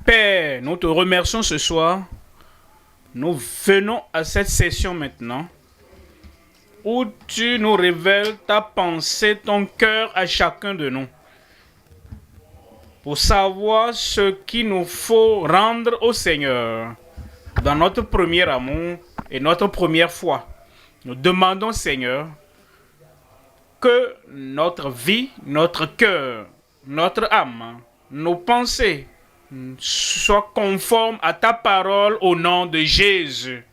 Père, nous te remercions ce soir. Nous venons à cette session maintenant où tu nous révèles ta pensée, ton cœur à chacun de nous pour savoir ce qu'il nous faut rendre au Seigneur dans notre premier amour et notre première foi. Nous demandons, Seigneur, que notre vie, notre cœur, notre âme, nos pensées soient conformes à ta parole au nom de Jésus.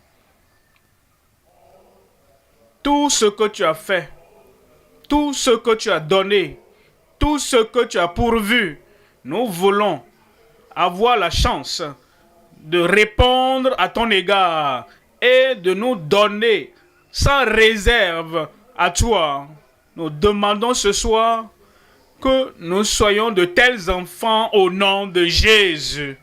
Tout ce que tu as fait, tout ce que tu as donné, tout ce que tu as pourvu, nous voulons avoir la chance de répondre à ton égard et de nous donner sans réserve à toi. Nous demandons ce soir que nous soyons de tels enfants au nom de Jésus.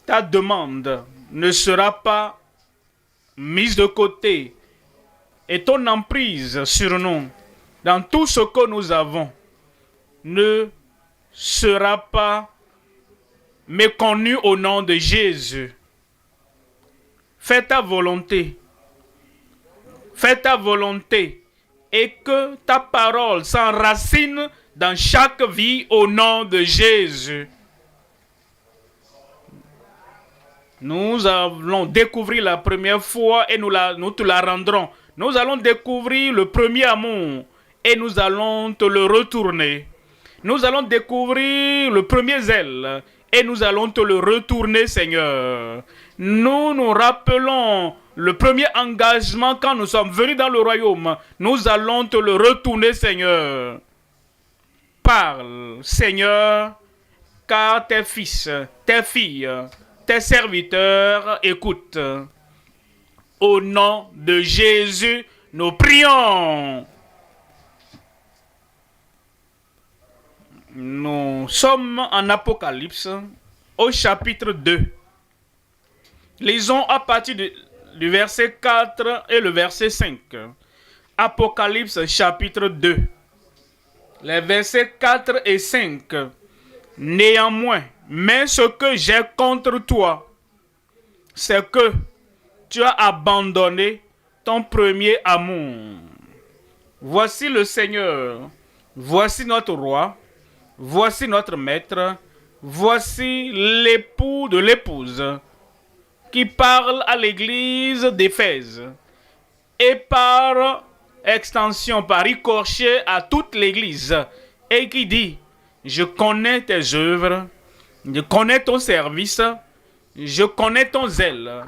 Ta demande ne sera pas mise de côté et ton emprise sur nous, dans tout ce que nous avons, ne sera pas méconnue au nom de Jésus. Fais ta volonté. Fais ta volonté et que ta parole s'enracine dans chaque vie au nom de Jésus. Nous allons découvrir la première fois et nous te la rendrons. Nous allons découvrir le premier amour et nous allons te le retourner. Nous allons découvrir le premier zèle et nous allons te le retourner, Seigneur. Nous nous rappelons le premier engagement quand nous sommes venus dans le royaume. Nous allons te le retourner, Seigneur. Parle, Seigneur, car tes fils, tes filles, tes serviteurs écoutent. Au nom de Jésus, nous prions. Nous sommes en Apocalypse, au chapitre 2. Lisons à partir du verset 4 et le verset 5. Apocalypse chapitre 2. Les versets 4 et 5. Néanmoins, mais ce que j'ai contre toi, c'est que tu as abandonné ton premier amour. Voici le Seigneur, voici notre roi, voici notre maître, voici l'époux de l'épouse qui parle à l'église d'Éphèse et par extension, par ricochet à toute l'église et qui dit: je connais tes œuvres, je connais ton service, je connais ton zèle,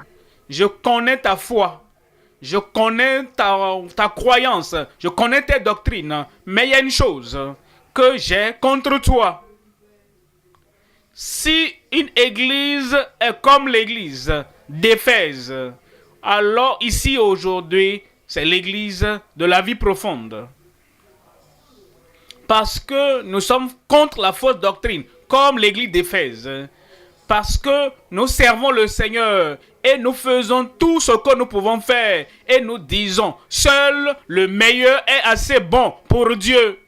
je connais ta foi, je connais ta croyance, je connais tes doctrines, mais il y a une chose que j'ai contre toi. Si une église est comme l'église d'Éphèse, alors ici aujourd'hui, c'est l'église de la vie profonde. Parce que nous sommes contre la fausse doctrine, comme l'église d'Éphèse. Parce que nous servons le Seigneur et nous faisons tout ce que nous pouvons faire. Et nous disons, seul le meilleur est assez bon pour Dieu.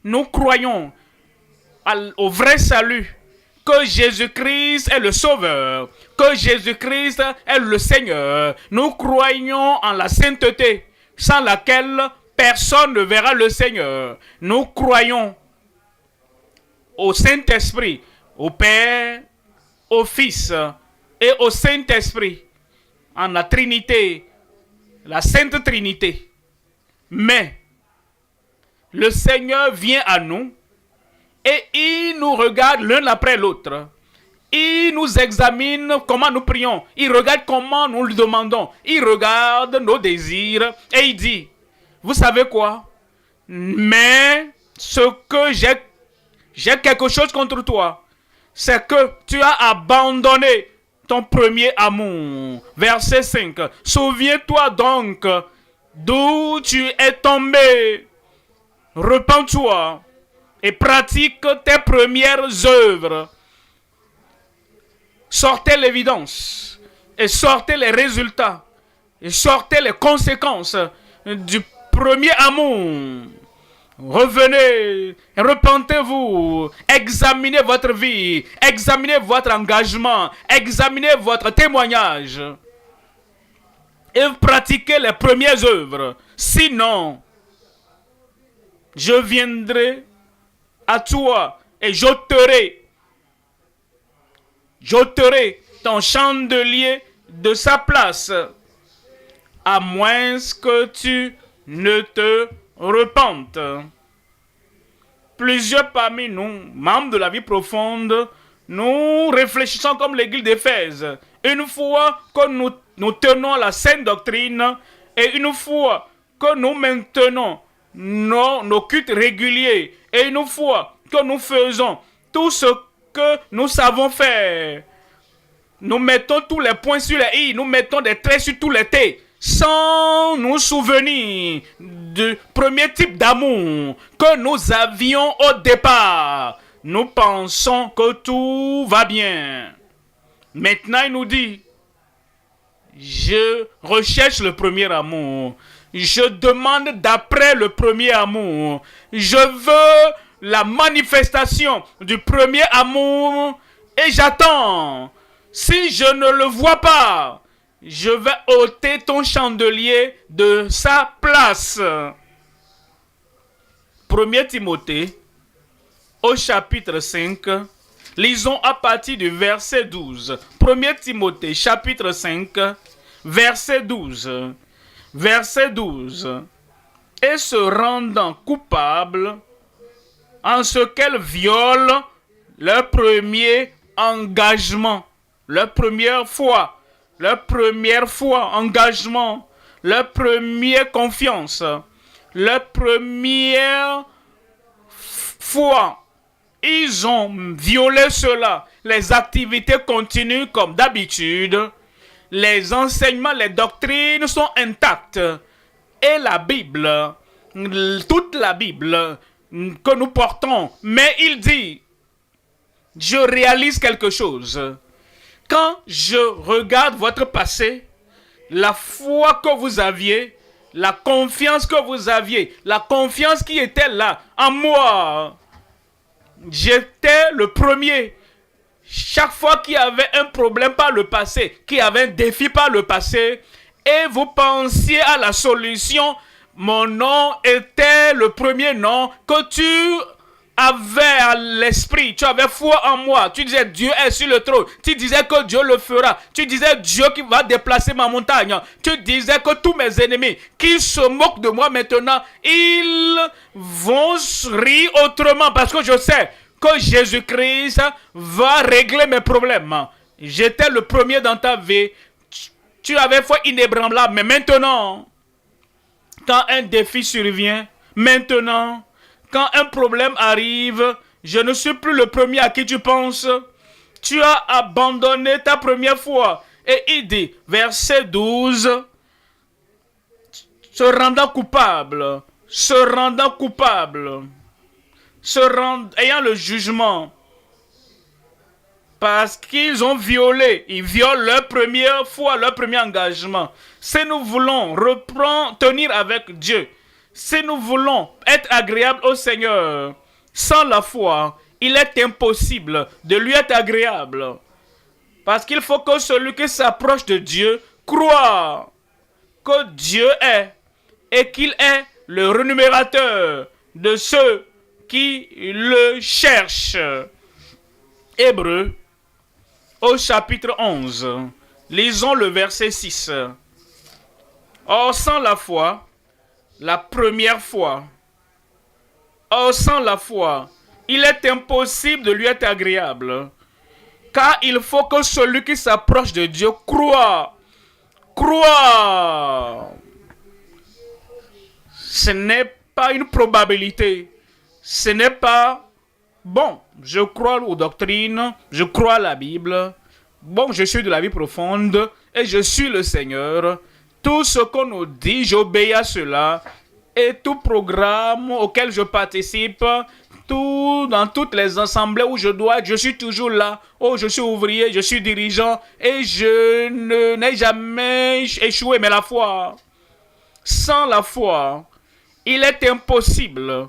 Nous croyons au vrai salut, que Jésus-Christ est le Sauveur, que Jésus-Christ est le Seigneur. Nous croyons en la sainteté, sans laquelle personne ne verra le Seigneur. Nous croyons au Saint-Esprit, au Père, au Fils et au Saint-Esprit, en la Trinité, la Sainte Trinité. Mais le Seigneur vient à nous et il nous regarde l'un après l'autre. Il nous examine comment nous prions. Il regarde comment nous lui demandons. Il regarde nos désirs et il dit: vous savez quoi? Mais ce que j'ai quelque chose contre toi, c'est que tu as abandonné ton premier amour. Verset 5. Souviens-toi donc d'où tu es tombé. Repens-toi et pratique tes premières œuvres. Sortez l'évidence et sortez les résultats et sortez les conséquences du premier amour. Revenez, repentez-vous, examinez votre vie, examinez votre engagement, examinez votre témoignage et pratiquez les premières œuvres. Sinon, je viendrai à toi et j'ôterai ton chandelier de sa place, à moins que tu ne te repentes. Plusieurs parmi nous, membres de la vie profonde, nous réfléchissons comme l'église d'Éphèse. Une fois que nous tenons la sainte doctrine et une fois que nous maintenons nos cultes réguliers et une fois que nous faisons tout ce que nous savons faire, nous mettons tous les points sur les i, nous mettons des traits sur tous les t, sans nous souvenir du premier type d'amour que nous avions au départ. Nous pensons que tout va bien. Maintenant, il nous dit, je recherche le premier amour. Je demande d'après le premier amour. Je veux la manifestation du premier amour et j'attends. Si je ne le vois pas, je vais ôter ton chandelier de sa place. 1 Timothée, au chapitre 5, lisons à partir du verset 12. 1 Timothée, chapitre 5, verset 12. Verset 12. Et se rendant coupable en ce qu'elle viole leur premier engagement, leur première foi, engagement, leur première confiance, leur première foi. Ils ont violé cela. Les activités continuent comme d'habitude. Les enseignements, les doctrines sont intactes. Et la Bible, toute la Bible que nous portons, mais il dit, je réalise quelque chose. Quand je regarde votre passé, la foi que vous aviez, la confiance que vous aviez, la confiance qui était là en moi, j'étais le premier. Chaque fois qu'il y avait un problème par le passé, qu'il y avait un défi par le passé, et vous pensiez à la solution, mon nom était le premier nom que tu avais à l'esprit. Tu avais foi en moi. Tu disais Dieu est sur le trône. Tu disais que Dieu le fera. Tu disais Dieu qui va déplacer ma montagne. Tu disais que tous mes ennemis qui se moquent de moi maintenant, ils vont rire autrement parce que je sais que Jésus-Christ va régler mes problèmes. J'étais le premier dans ta vie. Tu avais foi inébranlable. Mais maintenant, quand un défi survient, maintenant, quand un problème arrive, je ne suis plus le premier à qui tu penses. Tu as abandonné ta première foi. Et il dit, verset 12, se rendant coupable, ayant le jugement, parce qu'ils ont violé, ils violent leur première foi, leur premier engagement. Si nous voulons tenir avec Dieu, si nous voulons être agréables au Seigneur, sans la foi, il est impossible de lui être agréable. Parce qu'il faut que celui qui s'approche de Dieu croit que Dieu est et qu'il est le rémunérateur de ceux qui le cherchent. Hébreux, au chapitre 11, lisons le verset 6. Or, sans la foi, la première foi, sans la foi, il est impossible de lui être agréable. Car il faut que celui qui s'approche de Dieu croit. Ce n'est pas une probabilité. Ce n'est pas, bon, je crois aux doctrines, je crois à la Bible. Bon, je suis de la vie profonde et je suis le Seigneur. Tout ce qu'on nous dit, j'obéis à cela. Et tout programme auquel je participe, dans toutes les assemblées où je dois être, je suis toujours là. Oh, je suis ouvrier, je suis dirigeant et je n'ai jamais échoué. Mais la foi, sans la foi, il est impossible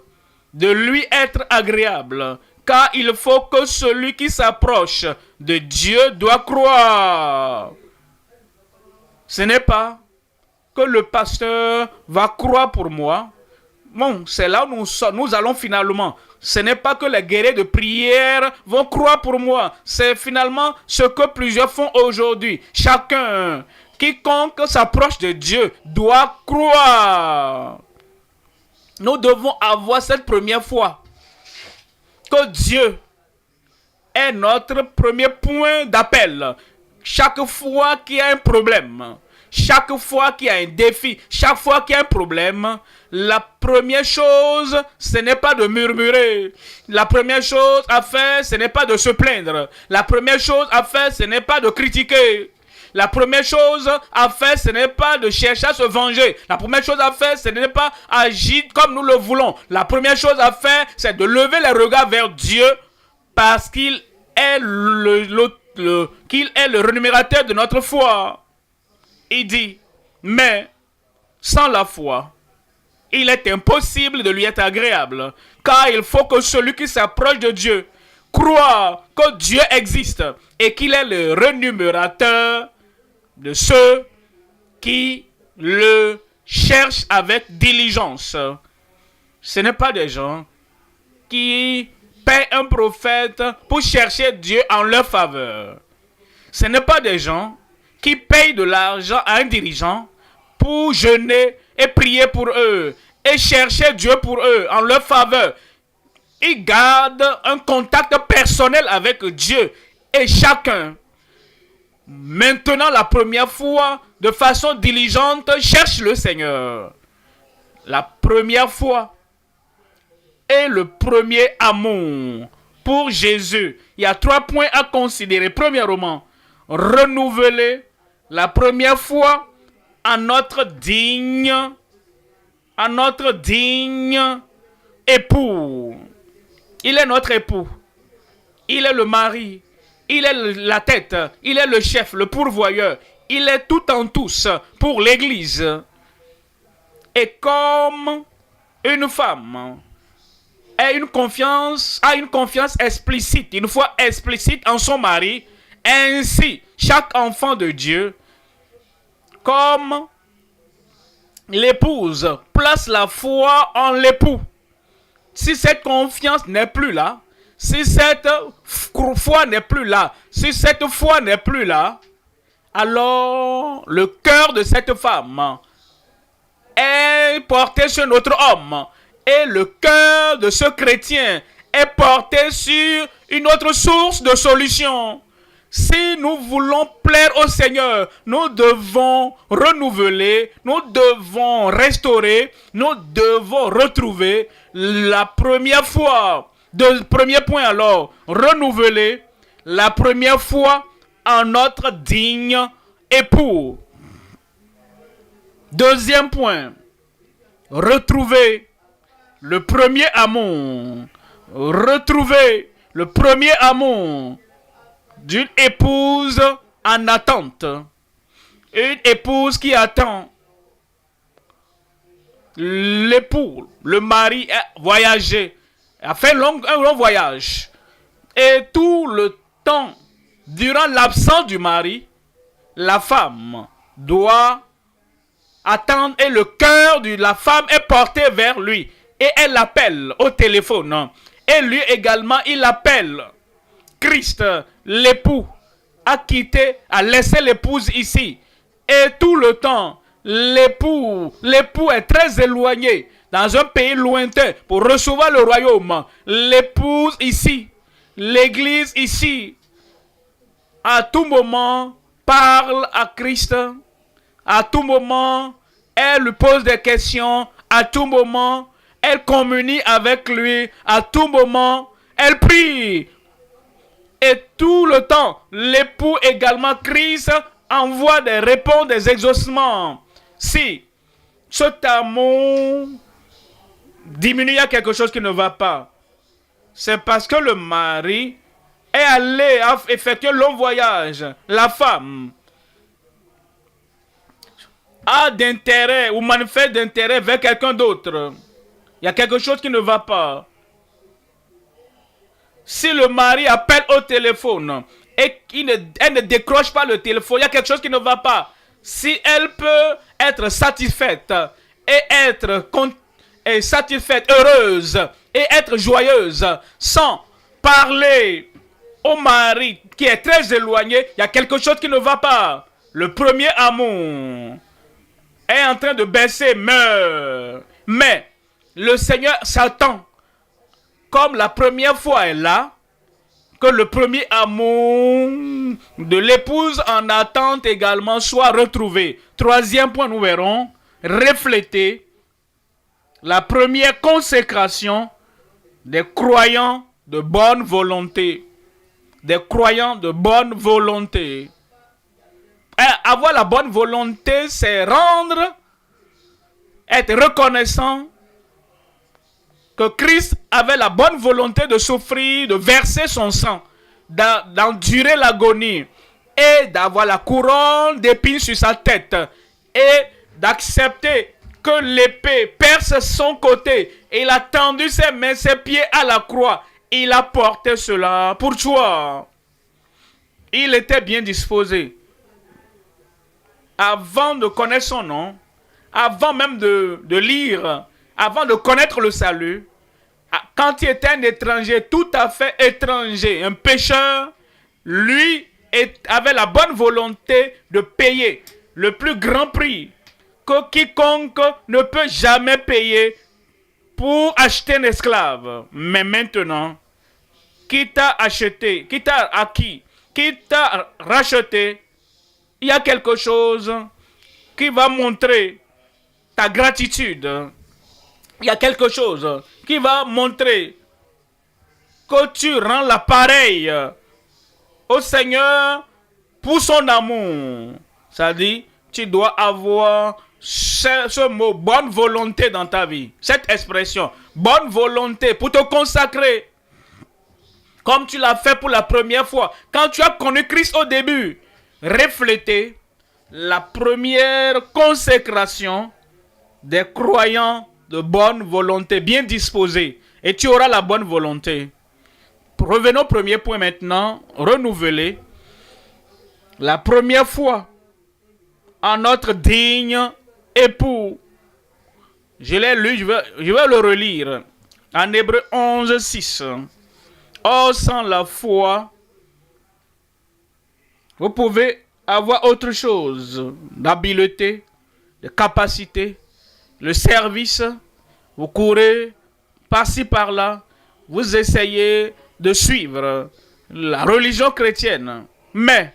de lui être agréable, car il faut que celui qui s'approche de Dieu doit croire. Ce n'est pas que le pasteur va croire pour moi. Bon, c'est là où nous allons finalement. Ce n'est pas que les guerriers de prière vont croire pour moi. C'est finalement ce que plusieurs font aujourd'hui. Chacun, quiconque s'approche de Dieu, doit croire. Nous devons avoir cette première foi. Que Dieu est notre premier point d'appel. Chaque fois qu'il y a un problème, chaque fois qu'il y a un défi, chaque fois qu'il y a un problème, la première chose, ce n'est pas de murmurer. La première chose à faire, ce n'est pas de se plaindre. La première chose à faire, ce n'est pas de critiquer. La première chose à faire, ce n'est pas de chercher à se venger. La première chose à faire, ce n'est pas agir comme nous le voulons. La première chose à faire, c'est de lever les regards vers Dieu parce qu'il est qu'il est le rémunérateur de notre foi. Il dit, mais sans la foi, il est impossible de lui être agréable, car il faut que celui qui s'approche de Dieu croit que Dieu existe et qu'il est le rémunérateur de ceux qui le cherchent avec diligence. Ce n'est pas des gens qui paient un prophète pour chercher Dieu en leur faveur. Ce n'est pas des gens qui payent de l'argent à un dirigeant pour jeûner et prier pour eux et chercher Dieu pour eux en leur faveur. Ils gardent un contact personnel avec Dieu et chacun, maintenant la première fois, de façon diligente, cherche le Seigneur. La première fois est le premier amour pour Jésus. Il y a 3 points à considérer. Premièrement, renouveler la première fois à notre digne époux. Il est notre époux. Il est le mari. Il est la tête. Il est le chef, le pourvoyeur. Il est tout en tous pour l'Église. Et comme une femme a une confiance explicite, une foi explicite en son mari, ainsi chaque enfant de Dieu, comme l'épouse place la foi en l'époux. Si cette confiance n'est plus là, si cette foi n'est plus là, si cette foi n'est plus là, alors le cœur de cette femme est porté sur notre homme et le cœur de ce chrétien est porté sur une autre source de solution. Si nous voulons plaire au Seigneur, nous devons renouveler, nous devons restaurer, nous devons retrouver la première foi. Premier point alors, renouveler la première foi en notre digne époux. Deuxième point, retrouver le premier amour. Retrouver le premier amour d'une épouse en attente. Une épouse qui attend l'époux, le mari a voyagé, a fait un long voyage. Et tout le temps, durant l'absence du mari, la femme doit attendre et le cœur de la femme est porté vers lui. Et elle l'appelle au téléphone. Et lui également, il appelle. Christ, l'époux, a quitté, a laissé l'épouse ici. Et tout le temps, l'époux est très éloigné dans un pays lointain pour recevoir le royaume. L'épouse ici, l'église ici, à tout moment, parle à Christ. À tout moment, elle lui pose des questions. À tout moment, elle communie avec lui. À tout moment, elle prie. Et tout le temps, l'époux également, Christ, envoie des réponses, des exaucements. Si cet amour diminue, il y a quelque chose qui ne va pas. C'est parce que le mari est allé effectuer un long voyage. La femme a d'intérêt ou manifeste d'intérêt vers quelqu'un d'autre. il y a quelque chose qui ne va pas. Si le mari appelle au téléphone et elle ne décroche pas le téléphone, il y a quelque chose qui ne va pas. Si elle peut être satisfaite et être satisfaite, heureuse et être joyeuse sans parler au mari qui est très éloigné, il y a quelque chose qui ne va pas. Le premier amour est en train de baisser, meurt. Mais le Seigneur s'attend, comme la première fois est là, que le premier amour de l'épouse en attente également soit retrouvé. Troisième point, nous verrons, refléter la première consécration des croyants de bonne volonté. Des croyants de bonne volonté. Et avoir la bonne volonté, c'est être reconnaissant que Christ avait la bonne volonté de souffrir, de verser son sang, d'endurer l'agonie et d'avoir la couronne d'épines sur sa tête et d'accepter que l'épée perce son côté. Et il a tendu ses mains, ses pieds à la croix. Il a porté cela pour toi. Il était bien disposé. Avant de connaître son nom, avant même de lire, avant de connaître le salut, quand il était un étranger, tout à fait étranger, un pécheur, lui avait la bonne volonté de payer le plus grand prix que quiconque ne peut jamais payer pour acheter un esclave. Mais maintenant, qui t'a acheté, qui t'a acquis, qui t'a racheté, il y a quelque chose qui va montrer ta gratitude. Il y a quelque chose qui va montrer que tu rends l'appareil au Seigneur pour son amour. Ça dit, tu dois avoir ce mot, bonne volonté dans ta vie. Cette expression, bonne volonté pour te consacrer. Comme tu l'as fait pour la première fois. Quand tu as connu Christ au début, refléter la première consécration des croyants de bonne volonté, bien disposés. Et tu auras la bonne volonté. Revenons au premier point maintenant. Renouveler la première fois en notre digne époux. Je l'ai lu, je vais le relire. En Hébreux 11, 6. Or, sans la foi, vous pouvez avoir autre chose, d'habileté, de capacité, le service, vous courez par-ci par-là, vous essayez de suivre la religion chrétienne. Mais,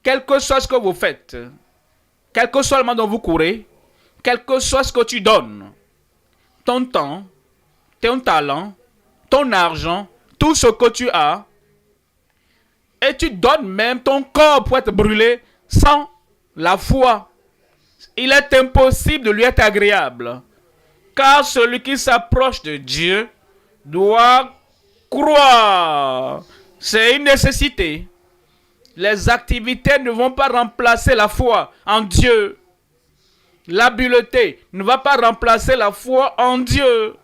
quel que soit ce que vous faites, quel que soit le moment dont vous courez, quel que soit ce que tu donnes, ton temps, ton talent, ton argent, tout ce que tu as, et tu donnes même ton corps pour être brûlé sans la foi, il est impossible de lui être agréable. Car celui qui s'approche de Dieu doit croire. C'est une nécessité. Les activités ne vont pas remplacer la foi en Dieu. L'habileté ne va pas remplacer la foi en Dieu.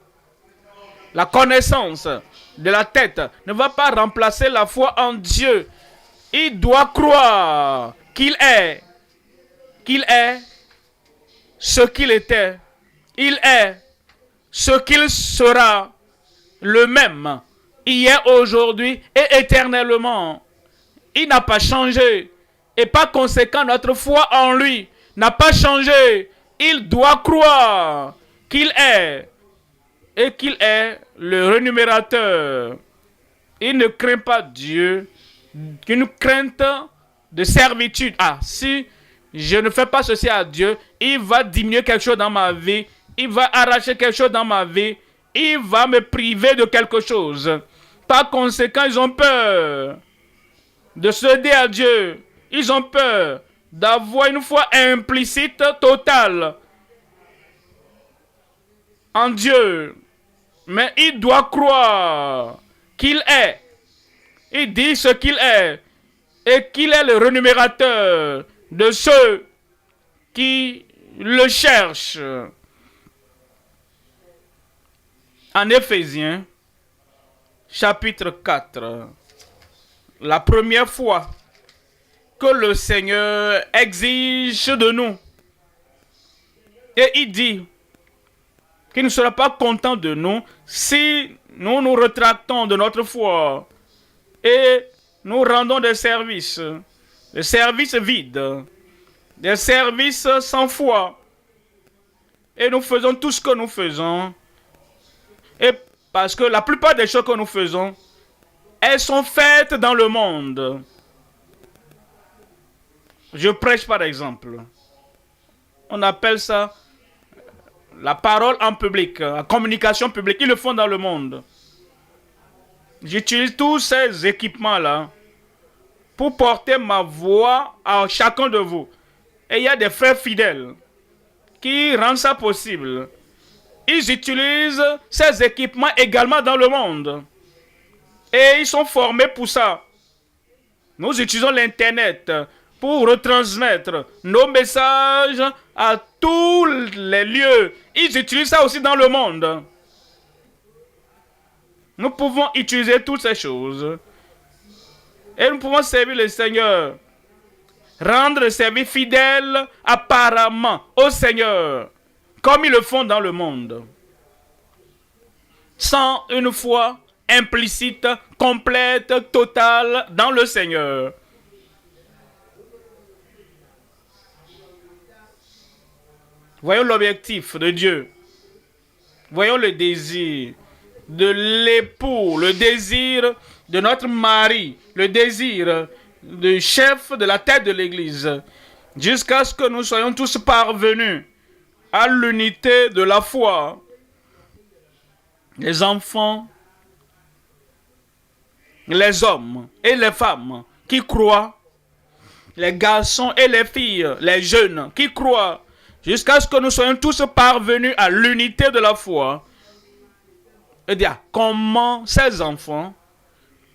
La connaissance de la tête ne va pas remplacer la foi en Dieu. Il doit croire qu'il est ce qu'il était. Il est ce qu'il sera, le même, hier, aujourd'hui et éternellement. Il n'a pas changé. Et par conséquent, notre foi en lui n'a pas changé. Il doit croire qu'il est et qu'il est le rémunérateur. Il ne craint pas Dieu, qu'une crainte de servitude. Ah, si je ne fais pas ceci à Dieu, il va diminuer quelque chose dans ma vie, il va arracher quelque chose dans ma vie, il va me priver de quelque chose. Par conséquent, ils ont peur de céder à Dieu. Ils ont peur d'avoir une foi implicite, totale en Dieu. Mais il doit croire qu'il est. Il dit ce qu'il est. Et qu'il est le rémunérateur de ceux qui le cherchent. En Éphésiens, chapitre 4, la première fois que le Seigneur exige de nous, et il dit qu'il ne sera pas content de nous si nous nous rétractons de notre foi et nous rendons des services vides, des services sans foi. Et nous faisons tout ce que nous faisons. Et parce que la plupart des choses que nous faisons, elles sont faites dans le monde. Je prêche par exemple. On appelle ça la parole en public, la communication publique. Ils le font dans le monde. J'utilise tous ces équipements-là pour porter ma voix à chacun de vous. Et il y a des frères fidèles qui rendent ça possible. Ils utilisent ces équipements également dans le monde. Et ils sont formés pour ça. Nous utilisons l'Internet pour retransmettre nos messages à tous les lieux. Ils utilisent ça aussi dans le monde. Nous pouvons utiliser toutes ces choses. Et nous pouvons servir le Seigneur. Rendre le service fidèle apparemment au Seigneur. Comme ils le font dans le monde. Sans une foi implicite, complète, totale dans le Seigneur. Voyons l'objectif de Dieu. Voyons le désir de l'époux, le désir de notre mari, le désir du chef de la tête de l'Église, jusqu'à ce que nous soyons tous parvenus à l'unité de la foi. Les enfants, les hommes et les femmes qui croient, les garçons et les filles, les jeunes qui croient, jusqu'à ce que nous soyons tous parvenus à l'unité de la foi. Et dire comment ces enfants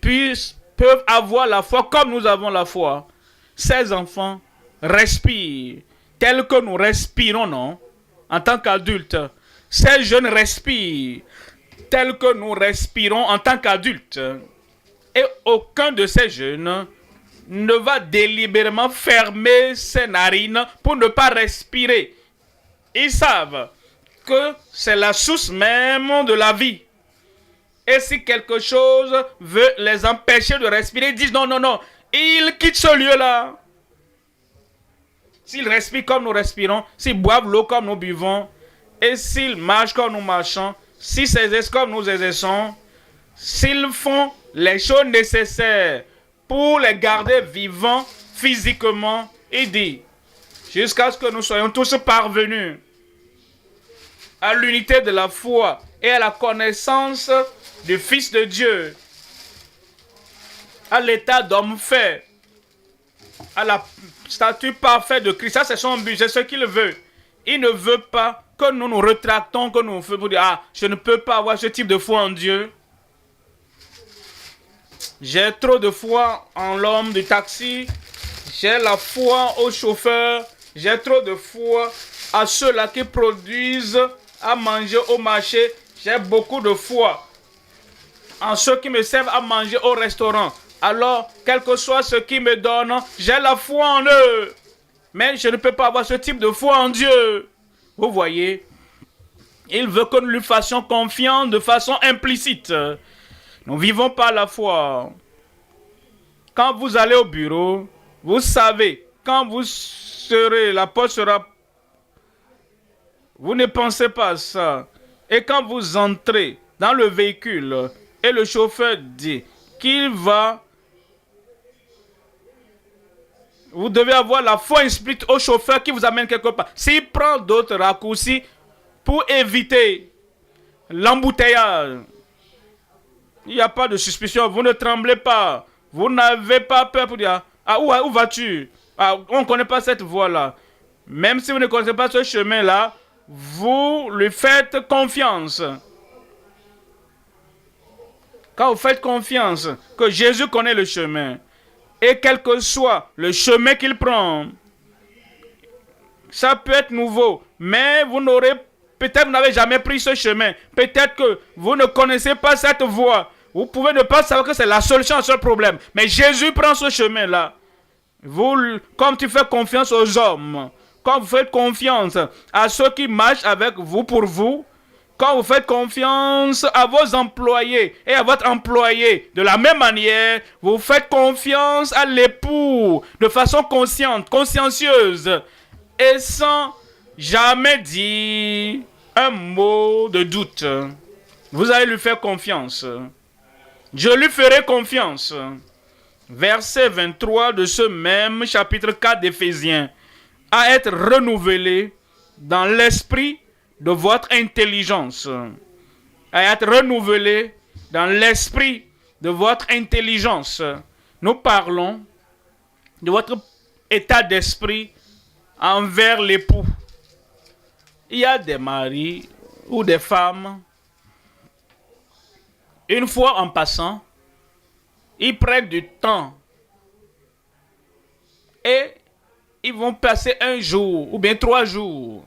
peuvent avoir la foi comme nous avons la foi. Ces enfants respirent tel que nous respirons, non? En tant qu'adultes. Ces jeunes respirent tel que nous respirons en tant qu'adultes. Et aucun de ces jeunes ne va délibérément fermer ses narines pour ne pas respirer. Ils savent que c'est la source même de la vie. Et si quelque chose veut les empêcher de respirer, ils disent non, non, non, ils quittent ce lieu-là. S'ils respirent comme nous respirons, s'ils boivent l'eau comme nous buvons, et s'ils marchent comme nous marchons, s'ils s'exercent comme nous exerçons, s'ils font les choses nécessaires pour les garder vivants physiquement, il dit, jusqu'à ce que nous soyons tous parvenus à l'unité de la foi et à la connaissance du Fils de Dieu, à l'état d'homme fait, à la statue parfaite de Christ. Ça, c'est son but, c'est ce qu'il veut. Il ne veut pas que nous nous rétractons, que nous faisons dire, ah, je ne peux pas avoir ce type de foi en Dieu. J'ai trop de foi en l'homme du taxi. J'ai la foi au chauffeur. J'ai trop de foi à ceux-là qui produisent à manger au marché. J'ai beaucoup de foi en ceux qui me servent à manger au restaurant. Alors, quel que soit ce qu'ils me donnent, j'ai la foi en eux. Mais je ne peux pas avoir ce type de foi en Dieu. Vous voyez, il veut que nous lui fassions confiance de façon implicite. Nous vivons par la foi. Quand vous allez au bureau, vous savez, quand vous serez, la porte sera... Vous ne pensez pas à ça. Et quand vous entrez dans le véhicule et le chauffeur dit qu'il va... Vous devez avoir la foi explicite au chauffeur qui vous amène quelque part. S'il prend d'autres raccourcis pour éviter l'embouteillage, il n'y a pas de suspicion. Vous ne tremblez pas. Vous n'avez pas peur pour dire, ah, où vas-tu? Ah, on ne connaît pas cette voie-là. Même si vous ne connaissez pas ce chemin-là, vous lui faites confiance. Quand vous faites confiance que Jésus connaît le chemin, et quel que soit le chemin qu'il prend, ça peut être nouveau, mais vous n'aurez peut-être vous n'avez jamais pris ce chemin. Peut-être que vous ne connaissez pas cette voie. Vous pouvez ne pas savoir que c'est la solution à ce problème. Mais Jésus prend ce chemin-là. Vous, comme tu fais confiance aux hommes, quand vous faites confiance à ceux qui marchent avec vous pour vous, quand vous faites confiance à vos employés et à votre employé, de la même manière, vous faites confiance à l'époux de façon consciente, consciencieuse et sans jamais dire un mot de doute. Vous allez lui faire confiance. Je lui ferai confiance. Verset 23 de ce même chapitre 4 d'Éphésiens. À être renouvelé dans l'esprit de votre intelligence. À être renouvelé dans l'esprit de votre intelligence. Nous parlons de votre état d'esprit envers l'époux. Il y a des maris ou des femmes, une fois en passant, ils prennent du temps et ils vont passer un jour ou bien 3 jours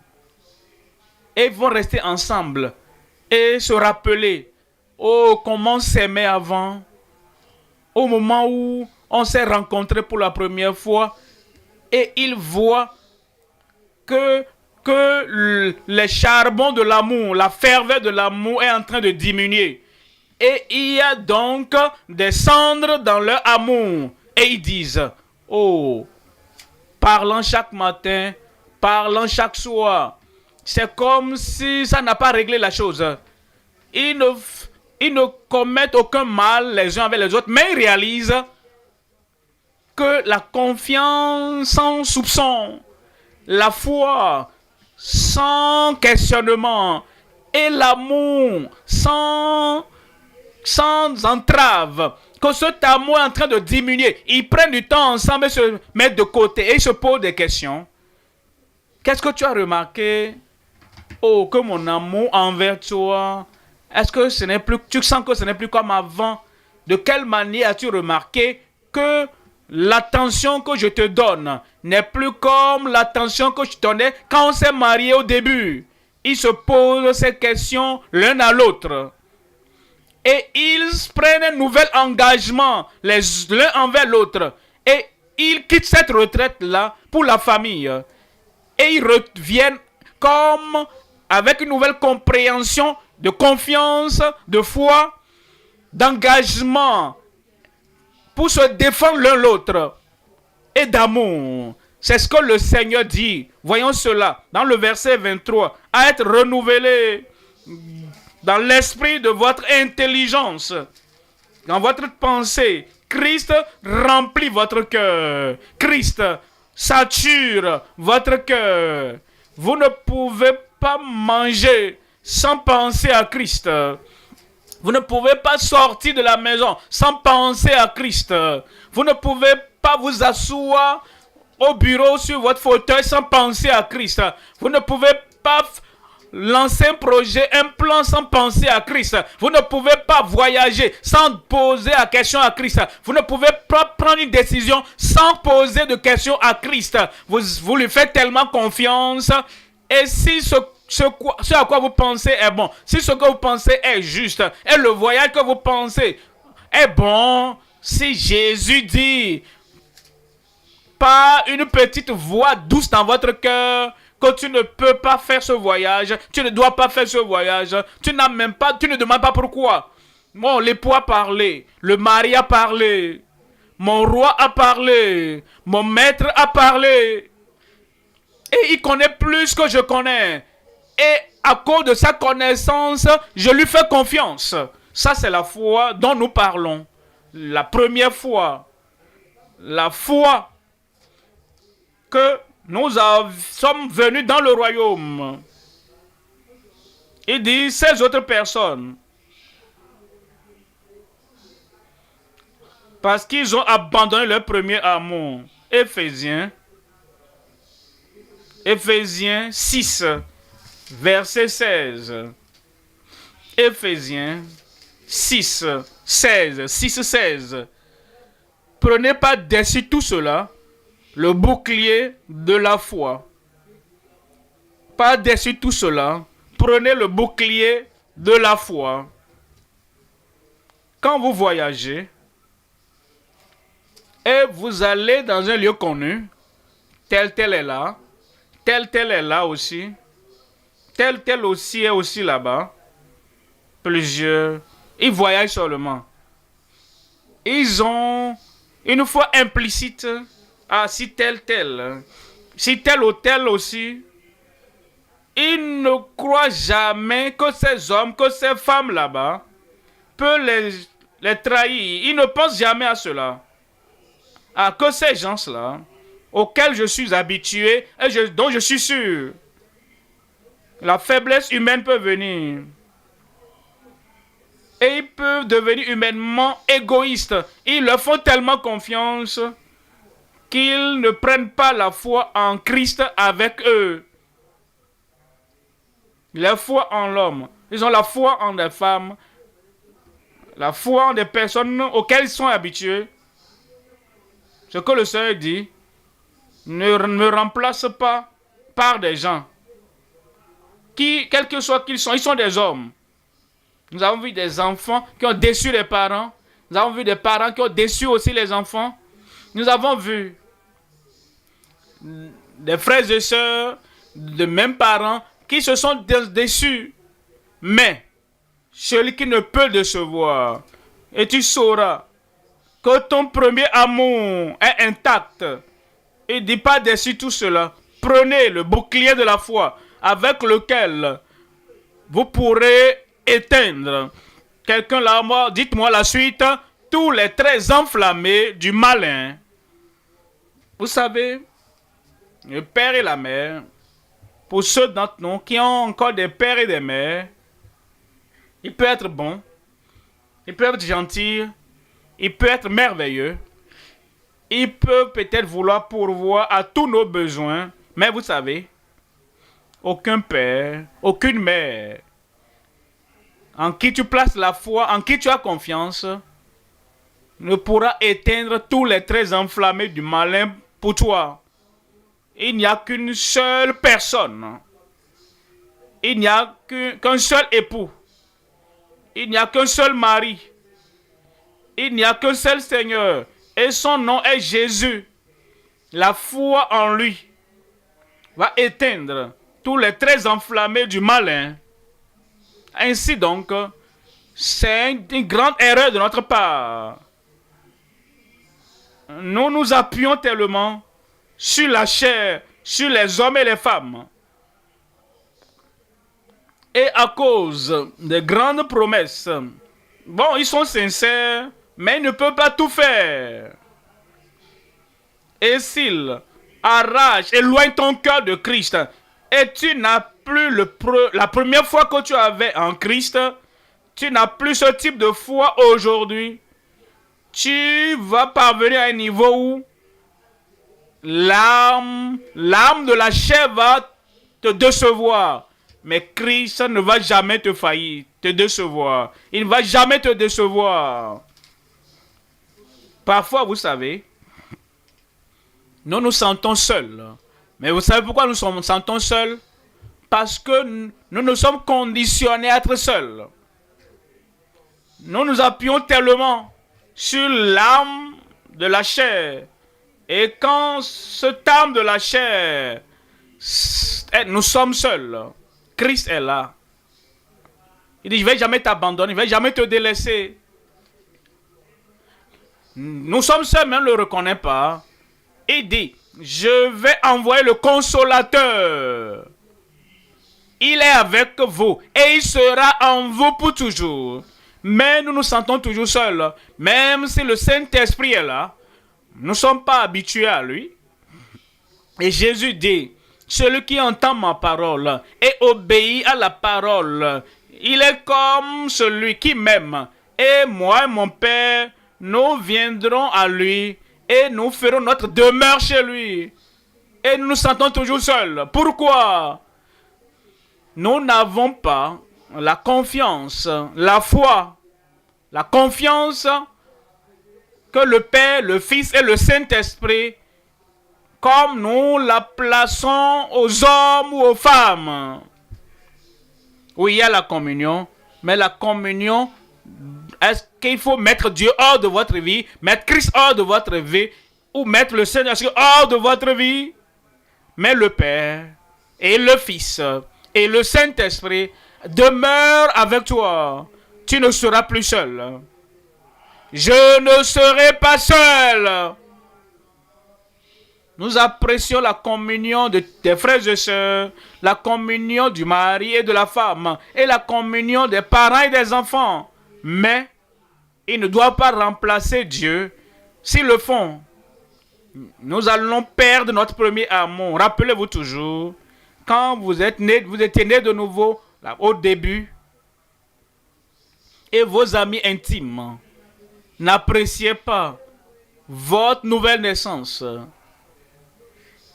et ils vont rester ensemble et se rappeler comment on s'aimait avant, au moment où on s'est rencontrés pour la première fois, et ils voient que les charbons de l'amour, la ferveur de l'amour est en train de diminuer. Et il y a donc des cendres dans leur amour. Et ils disent, oh, parlant chaque matin, parlant chaque soir, c'est comme si ça n'a pas réglé la chose. Ils ne commettent aucun mal les uns avec les autres, mais ils réalisent que la confiance sans soupçon, la foi sans questionnement et l'amour sans entrave, que cet amour est en train de diminuer. Ils prennent du temps ensemble et se mettent de côté et ils se posent des questions. Qu'est-ce que tu as remarqué? Oh, que mon amour envers toi, est-ce que ce n'est plus, tu sens que ce n'est plus comme avant? De quelle manière as-tu remarqué que l'attention que je te donne n'est plus comme l'attention que je te donnais quand on s'est marié au début? Ils se posent ces questions l'un à l'autre. Et ils prennent un nouvel engagement l'un envers l'autre. Et ils quittent cette retraite-là pour la famille. Et ils reviennent comme avec une nouvelle compréhension de confiance, de foi, d'engagement pour se défendre l'un l'autre et d'amour. C'est ce que le Seigneur dit. Voyons cela dans le verset 23. À être renouvelé dans l'esprit de votre intelligence, dans votre pensée. Christ remplit votre cœur. Christ sature votre cœur. Vous ne pouvez pas manger sans penser à Christ. Vous ne pouvez pas sortir de la maison sans penser à Christ. Vous ne pouvez pas vous asseoir au bureau sur votre fauteuil sans penser à Christ. Vous ne pouvez pas lancer un projet, un plan sans penser à Christ. Vous ne pouvez pas voyager sans poser la question à Christ. Vous ne pouvez pas prendre une décision sans poser de questions à Christ. Vous lui faites tellement confiance. Et si ce à quoi vous pensez est bon, si ce que vous pensez est juste, et le voyage que vous pensez est bon, si Jésus dit par une petite voix douce dans votre cœur que tu ne peux pas faire ce voyage, tu ne dois pas faire ce voyage, tu ne demandes pas pourquoi. Bon, l'époux a parlé, le mari a parlé, mon roi a parlé, mon maître a parlé, et il connaît plus que je connais. Et à cause de sa connaissance, je lui fais confiance. Ça, c'est la foi dont nous parlons. La première foi. La foi que nous sommes venus dans le royaume. Il dit, ces autres personnes, parce qu'ils ont abandonné leur premier amour. Éphésiens 6, verset 16. Éphésiens 6, 16. Prenez par-dessus tout cela le bouclier de la foi. Par-dessus tout cela, Prenez le bouclier de la foi. Quand vous voyagez et vous allez dans un lieu connu, tel est là, tel est là aussi, tel aussi est aussi là-bas, plusieurs, ils voyagent seulement. Ils ont une foi implicite. Ah, si tel, si tel ou tel aussi. Ils ne croient jamais que ces hommes, que ces femmes là-bas peuvent les trahir. Ils ne pensent jamais à cela. Ah, que ces gens-là, auxquels je suis habitué et dont je suis sûr, la faiblesse humaine peut venir. Et ils peuvent devenir humainement égoïstes. Ils leur font tellement confiance qu'ils ne prennent pas la foi en Christ avec eux. La foi en l'homme. Ils ont la foi en des femmes. La foi en des personnes auxquelles ils sont habitués. Ce que le Seigneur dit, ne me remplace pas par des gens qui, quel que soit qu'ils sont des hommes. Nous avons vu des enfants qui ont déçu les parents. Nous avons vu des parents qui ont déçu aussi les enfants. Nous avons vu des frères et sœurs de mêmes parents qui se sont déçus. Mais celui qui ne peut décevoir, et tu sauras que ton premier amour est intact. Et dis pas déçu tout cela. Prenez le bouclier de la foi avec lequel vous pourrez éteindre. Quelqu'un là, dites-moi la suite. Tous les traits enflammés du malin. Vous savez, le père et la mère, pour ceux d'entre nous qui ont encore des pères et des mères, il peut être bon, il peut être gentil, il peut être merveilleux, il peut peut-être vouloir pourvoir à tous nos besoins, mais vous savez, aucun père, aucune mère, en qui tu places la foi, en qui tu as confiance, ne pourra éteindre tous les traits enflammés du malin pour toi. Il n'y a qu'une seule personne. Il n'y a qu'un seul époux. Il n'y a qu'un seul mari. Il n'y a qu'un seul Seigneur. Et son nom est Jésus. La foi en lui va éteindre tous les traits enflammés du malin. Ainsi donc, c'est une grande erreur de notre part. Nous nous appuyons tellement sur la chair, sur les hommes et les femmes. Et à cause des grandes promesses, bon, ils sont sincères, mais ils ne peuvent pas tout faire. Et s'ils arrachent, éloignent ton cœur de Christ, et tu n'as plus la première foi que tu avais en Christ, tu n'as plus ce type de foi aujourd'hui, tu vas parvenir à un niveau où l'âme de la chair va te décevoir. Mais Christ ne va jamais te faillir, te décevoir. Il ne va jamais te décevoir. Parfois, vous savez, nous nous sentons seuls. Mais vous savez pourquoi nous nous sentons seuls? Parce que nous nous sommes conditionnés à être seuls. Nous nous appuyons tellement sur l'âme de la chair. Et quand cette âme de la chair, nous sommes seuls, Christ est là. Il dit, je ne vais jamais t'abandonner, je ne vais jamais te délaisser. Nous sommes seuls, mais on ne le reconnaît pas. Il dit, je vais envoyer le consolateur. Il est avec vous et il sera en vous pour toujours. Mais nous nous sentons toujours seuls. Même si le Saint-Esprit est là, nous ne sommes pas habitués à lui. Et Jésus dit, celui qui entend ma parole et obéit à la parole, il est comme celui qui m'aime. Et moi et mon Père, nous viendrons à lui et nous ferons notre demeure chez lui. Et nous nous sentons toujours seuls. Pourquoi? Nous n'avons pas la confiance, la foi, la confiance que le Père, le Fils et le Saint-Esprit, comme nous la plaçons aux hommes ou aux femmes. Oui, il y a la communion, mais la communion, est-ce qu'il faut mettre Dieu hors de votre vie, mettre Christ hors de votre vie, ou mettre le Seigneur hors de votre vie? Mais le Père et le Fils et le Saint-Esprit demeurent avec toi. Tu ne seras plus seul. Je ne serai pas seul. Nous apprécions la communion des frères et sœurs, la communion du mari et de la femme, et la communion des parents et des enfants. Mais ils ne doivent pas remplacer Dieu. S'ils le font, nous allons perdre notre premier amour. Rappelez-vous toujours, quand vous étiez né de nouveau, là, au début, et vos amis intimes n'appréciaient pas votre nouvelle naissance.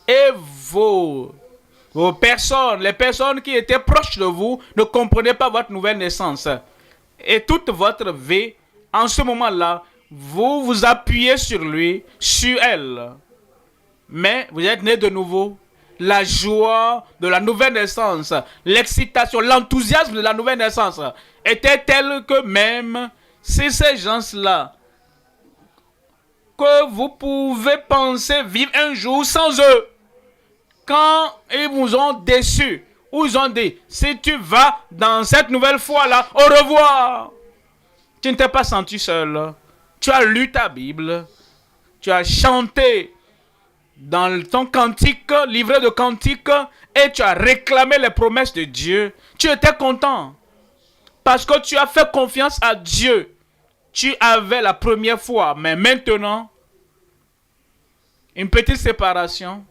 Et vos personnes, les personnes qui étaient proches de vous, ne comprenaient pas votre nouvelle naissance. Et toute votre vie, en ce moment-là, vous vous appuyez sur lui, sur elle. Mais vous êtes né de nouveau. La joie de la nouvelle naissance, l'excitation, l'enthousiasme de la nouvelle naissance était tel que même si ces gens-là, que vous pouvez penser vivre un jour sans eux, quand ils vous ont déçu, ou ils ont dit, si tu vas dans cette nouvelle foi-là, au revoir. Tu ne t'es pas senti seul. Tu as lu ta Bible. Tu as chanté dans ton cantique, livret de cantique, et tu as réclamé les promesses de Dieu. Tu étais content. Parce que tu as fait confiance à Dieu. Tu avais la première foi. Mais maintenant, une petite séparation.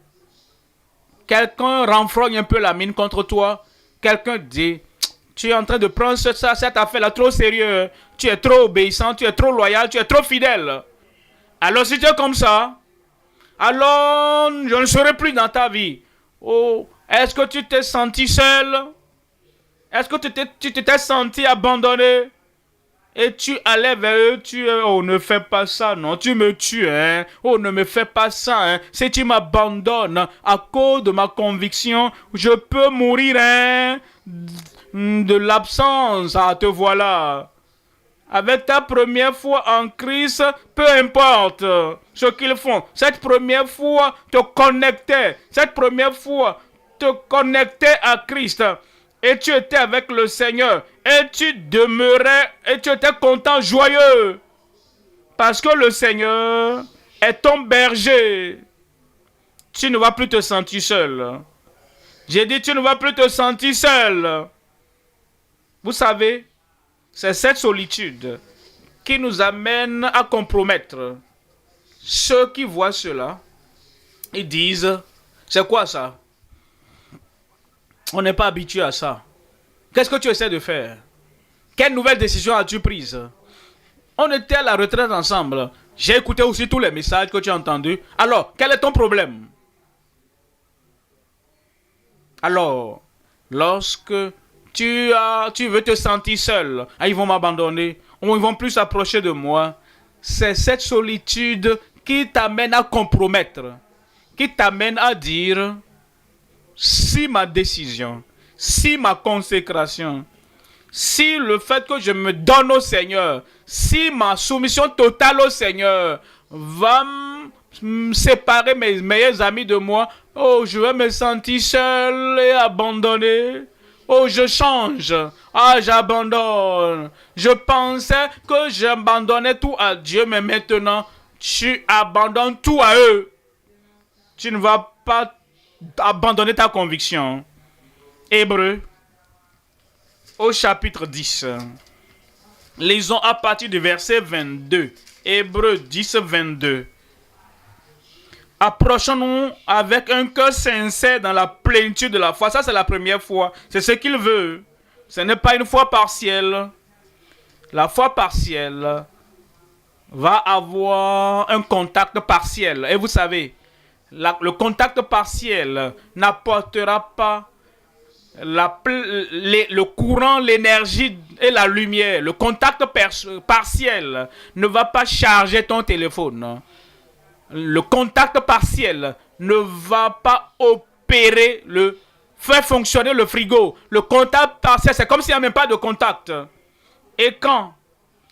Quelqu'un renfrogne un peu la mine contre toi. Quelqu'un dit, tu es en train de prendre cette affaire-là trop sérieux. Tu es trop obéissant, tu es trop loyal, tu es trop fidèle. Alors si tu es comme ça, alors je ne serai plus dans ta vie. Oh, est-ce que tu t'es senti seul? Est-ce que tu t'es senti abandonné? Et tu allais vers eux, oh, ne fais pas ça, non, tu me tues, hein. Oh, ne me fais pas ça, hein. Si tu m'abandonnes à cause de ma conviction, je peux mourir, hein, de l'absence. Ah, te voilà. Avec ta première foi en Christ, peu importe ce qu'ils font. Cette première foi te connectait. Cette première foi te connectait à Christ. Et tu étais avec le Seigneur. Et tu demeurais. Et tu étais content, joyeux. Parce que le Seigneur est ton berger. Tu ne vas plus te sentir seul. J'ai dit, tu ne vas plus te sentir seul. Vous savez, c'est cette solitude qui nous amène à compromettre. Ceux qui voient cela, ils disent, c'est quoi ça? On n'est pas habitué à ça. Qu'est-ce que tu essaies de faire? Quelle nouvelle décision as-tu prise? On était à la retraite ensemble. J'ai écouté aussi tous les messages que tu as entendus. Alors, quel est ton problème? Alors, lorsque tu veux te sentir seul, ils vont m'abandonner, ou ils vont plus s'approcher de moi. C'est cette solitude qui t'amène à compromettre, qui t'amène à dire, si ma décision, si ma consécration, si le fait que je me donne au Seigneur, si ma soumission totale au Seigneur va me séparer mes meilleurs amis de moi, oh, je vais me sentir seul et abandonné. Oh, je change. Ah, j'abandonne. Je pensais que j'abandonnais tout à Dieu, mais maintenant, tu abandonnes tout à eux. Tu ne vas pas abandonner ta conviction. Hébreux, au chapitre 10. Lisons à partir du verset 22. Hébreux 10, 22. Approchons-nous avec un cœur sincère dans la plénitude de la foi. Ça, c'est la première foi. C'est ce qu'il veut. Ce n'est pas une foi partielle. La foi partielle va avoir un contact partiel. Et vous savez, le contact partiel n'apportera pas le courant, l'énergie et la lumière. Le contact partiel ne va pas charger ton téléphone. Le contact partiel ne va pas opérer le faire fonctionner le frigo. Le contact partiel, c'est comme s'il n'y a même pas de contact. Et quand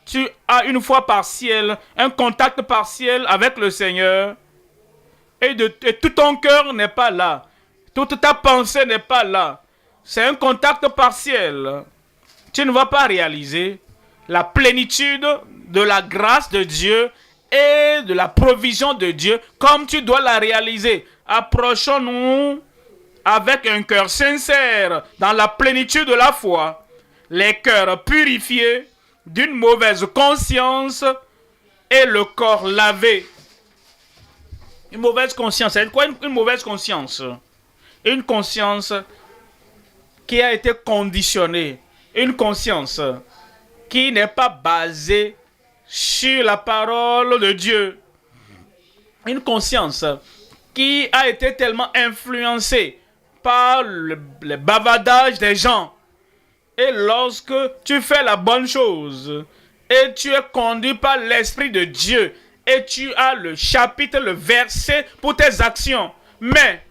tu as une foi partielle, un contact partiel avec le Seigneur, et tout ton cœur n'est pas là, toute ta pensée n'est pas là, c'est un contact partiel, tu ne vas pas réaliser la plénitude de la grâce de Dieu et de la provision de Dieu comme tu dois la réaliser. Approchons-nous avec un cœur sincère dans la plénitude de la foi, les cœurs purifiés d'une mauvaise conscience et le corps lavé. Une mauvaise conscience, c'est quoi une mauvaise conscience? Une conscience qui a été conditionnée, une conscience qui n'est pas basée sur la parole de Dieu, une conscience qui a été tellement influencée par le bavardage des gens. Et lorsque tu fais la bonne chose et tu es conduit par l'Esprit de Dieu et tu as le chapitre, le verset pour tes actions, mais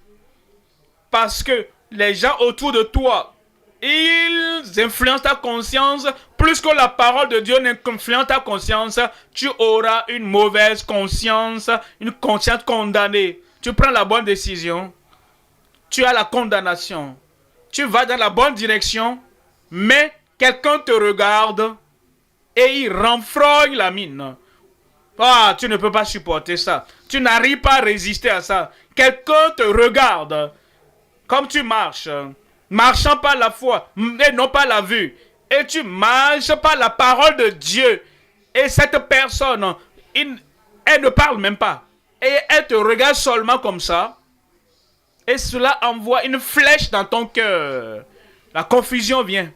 parce que les gens autour de toi, ils influencent ta conscience plus que la parole de Dieu n'influence ta conscience, tu auras une mauvaise conscience, une conscience condamnée. Tu prends la bonne décision, tu as la condamnation, tu vas dans la bonne direction, mais quelqu'un te regarde et il renfrogne la mine. Ah, tu ne peux pas supporter ça. Tu n'arrives pas à résister à ça. Quelqu'un te regarde comme tu marches, marchant par la foi et non pas la vue. Et tu marches par la parole de Dieu. Et cette personne, elle ne parle même pas. Et elle te regarde seulement comme ça. Et cela envoie une flèche dans ton cœur. La confusion vient.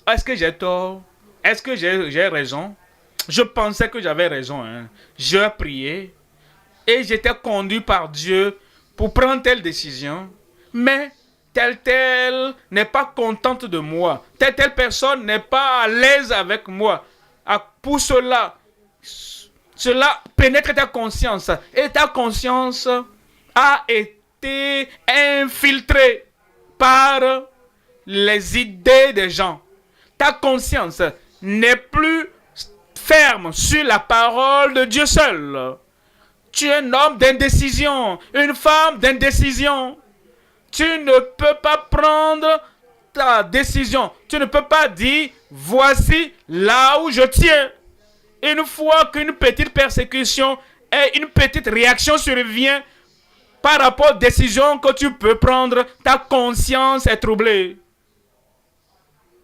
Est-ce que j'ai tort? Est-ce que j'ai raison? Je pensais que j'avais raison. Je priais. Et j'étais conduit par Dieu pour prendre telle décision. Mais telle n'est pas contente de moi. Telle personne n'est pas à l'aise avec moi. Pour cela pénètre ta conscience. Et ta conscience a été infiltrée par les idées des gens. Ta conscience n'est plus ferme sur la parole de Dieu seul. Tu es un homme d'indécision, une femme d'indécision. Tu ne peux pas prendre ta décision. Tu ne peux pas dire, voici là où je tiens. Une fois qu'une petite persécution et une petite réaction survient par rapport aux décisions que tu peux prendre, ta conscience est troublée.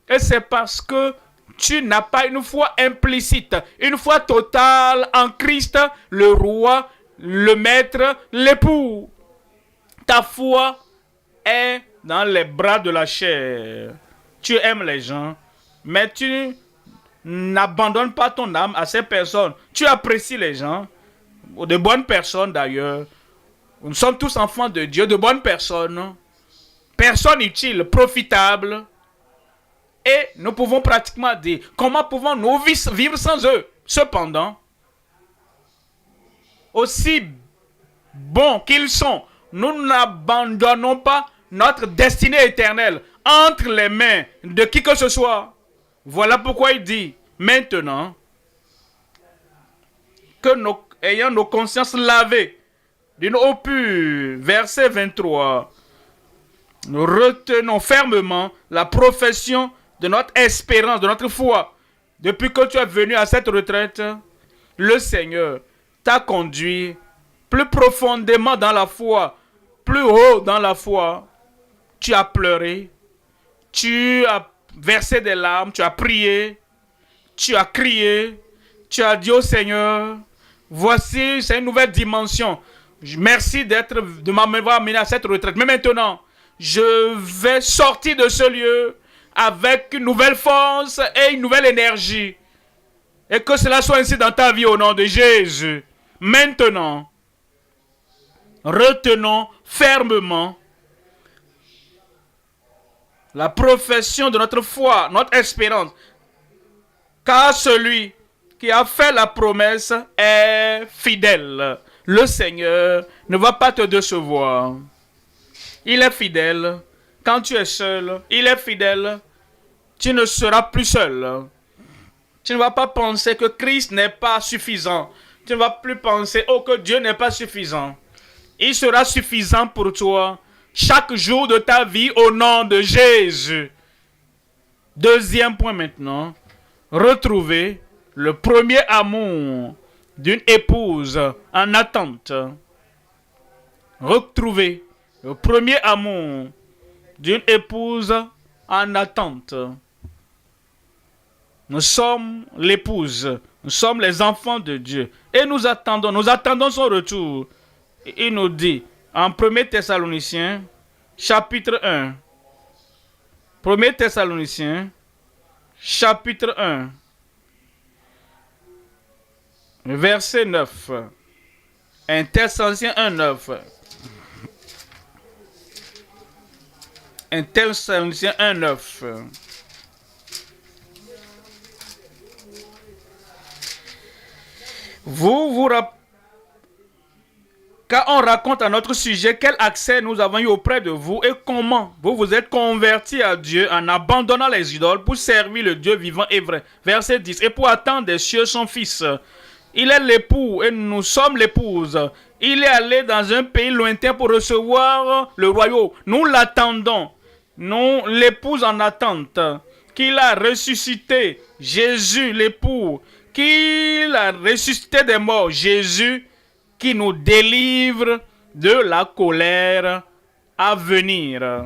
Et c'est parce que tu n'as pas une foi implicite, une foi totale en Christ, le roi, le maître, l'époux. Ta foi est dans les bras de la chair. Tu aimes les gens, mais tu n'abandonnes pas ton âme à ces personnes. Tu apprécies les gens, de bonnes personnes d'ailleurs. Nous sommes tous enfants de Dieu, de bonnes personnes. Personnes utiles, profitables. Et nous pouvons pratiquement dire, comment pouvons-nous vivre sans eux? Cependant, aussi bons qu'ils sont, nous n'abandonnons pas notre destinée éternelle entre les mains de qui que ce soit. Voilà pourquoi il dit, maintenant, que ayant nos consciences lavées d'une eau pure, verset 23, nous retenons fermement la profession de notre espérance, de notre foi. Depuis que tu es venu à cette retraite, le Seigneur t'a conduit plus profondément dans la foi, plus haut dans la foi. Tu as pleuré, tu as versé des larmes, tu as prié, tu as crié, tu as dit au Seigneur, voici, c'est une nouvelle dimension. Merci de m'avoir amené à cette retraite. Mais maintenant, je vais sortir de ce lieu avec une nouvelle force et une nouvelle énergie. Et que cela soit ainsi dans ta vie au nom de Jésus. Maintenant, retenons fermement la profession de notre foi, notre espérance. Car celui qui a fait la promesse est fidèle. Le Seigneur ne va pas te décevoir. Il est fidèle. Quand tu es seul, il est fidèle. Tu ne seras plus seul. Tu ne vas pas penser que Christ n'est pas suffisant. Tu ne vas plus penser, oh, que Dieu n'est pas suffisant. Il sera suffisant pour toi chaque jour de ta vie au nom de Jésus. Deuxième point maintenant. Retrouver le premier amour d'une épouse en attente. Retrouver le premier amour d'une épouse en attente. Nous sommes l'épouse, nous sommes les enfants de Dieu et nous attendons son retour. Il nous dit en 1 Thessaloniciens, chapitre 1, 1 Thessaloniciens, chapitre 1, verset 9, 1 Thessaloniciens 1, 9, 1 Thessaloniciens 1, 9. Car on raconte à notre sujet quel accès nous avons eu auprès de vous et comment vous vous êtes convertis à Dieu en abandonnant les idoles pour servir le Dieu vivant et vrai. Verset 10. Et pour attendre des cieux son fils. Il est l'époux et nous sommes l'épouse. Il est allé dans un pays lointain pour recevoir le royaume. Nous l'attendons. Nous l'épouse en attente. Qu'il a ressuscité. Jésus l'époux. Qu'il a ressuscité des morts. Jésus qui nous délivre de la colère à venir.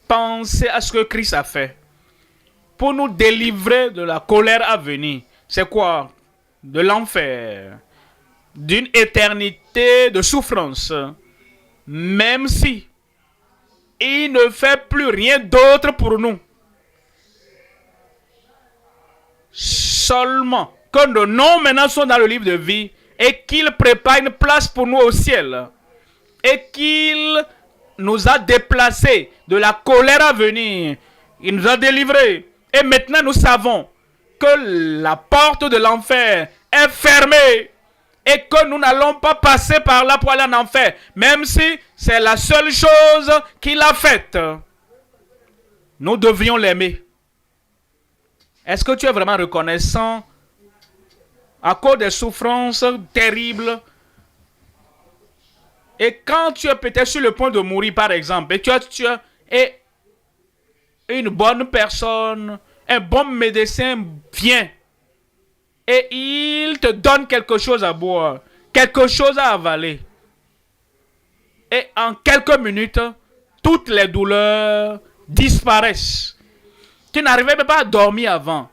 Pensez à ce que Christ a fait pour nous délivrer de la colère à venir. C'est quoi? De l'enfer, d'une éternité de souffrance. Même si il ne fait plus rien d'autre pour nous. Seulement que nos noms maintenant sont dans le livre de vie et qu'il prépare une place pour nous au ciel et qu'il nous a déplacés de la colère à venir. Il nous a délivrés et maintenant nous savons que la porte de l'enfer est fermée et que nous n'allons pas passer par là pour aller en enfer, même si c'est la seule chose qu'il a faite. Nous devrions l'aimer. Est-ce que tu es vraiment reconnaissant à cause des souffrances terribles? Et quand tu es peut-être sur le point de mourir, par exemple, et tu es une bonne personne, un bon médecin vient et il te donne quelque chose à boire, quelque chose à avaler. Et en quelques minutes, toutes les douleurs disparaissent. Tu n'arrivais même pas à dormir avant.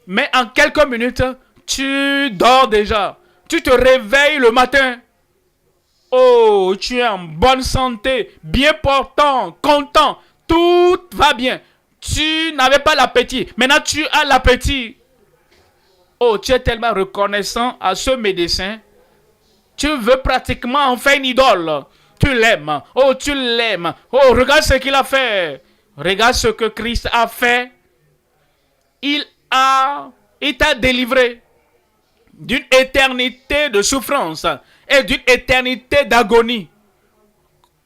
Mais en quelques minutes, tu dors déjà. Tu te réveilles le matin. Oh, tu es en bonne santé, bien portant, content. Tout va bien. Tu n'avais pas l'appétit. Maintenant, tu as l'appétit. Oh, tu es tellement reconnaissant à ce médecin. Tu veux pratiquement en faire une idole. Tu l'aimes. Oh, tu l'aimes. Oh, regarde ce qu'il a fait. Regarde ce que Christ a fait. Il t'a délivré d'une éternité de souffrance et d'une éternité d'agonie.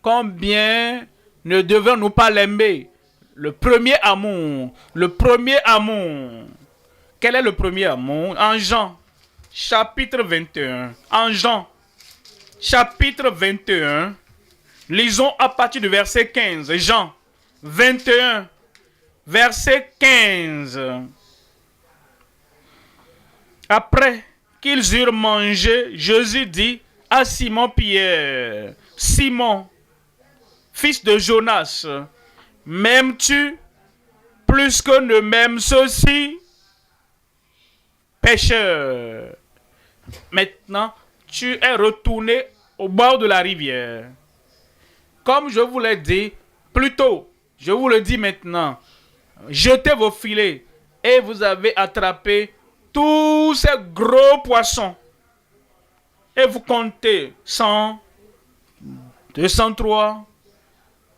Combien ne devons-nous pas l'aimer? Le premier amour. Le premier amour. Quel est le premier amour? En Jean, chapitre 21. En Jean, chapitre 21. Lisons à partir du verset 15. Jean 21, verset 15. Après qu'ils eurent mangé, Jésus dit à Simon-Pierre, Simon, fils de Jonas, m'aimes-tu plus que ne m'aiment ceux-ci? Pécheur. Maintenant, tu es retourné au bord de la rivière. Comme je vous l'ai dit plus tôt, je vous le dis maintenant, jetez vos filets et vous avez attrapé tous ces gros poissons. Et vous comptez 100, 203.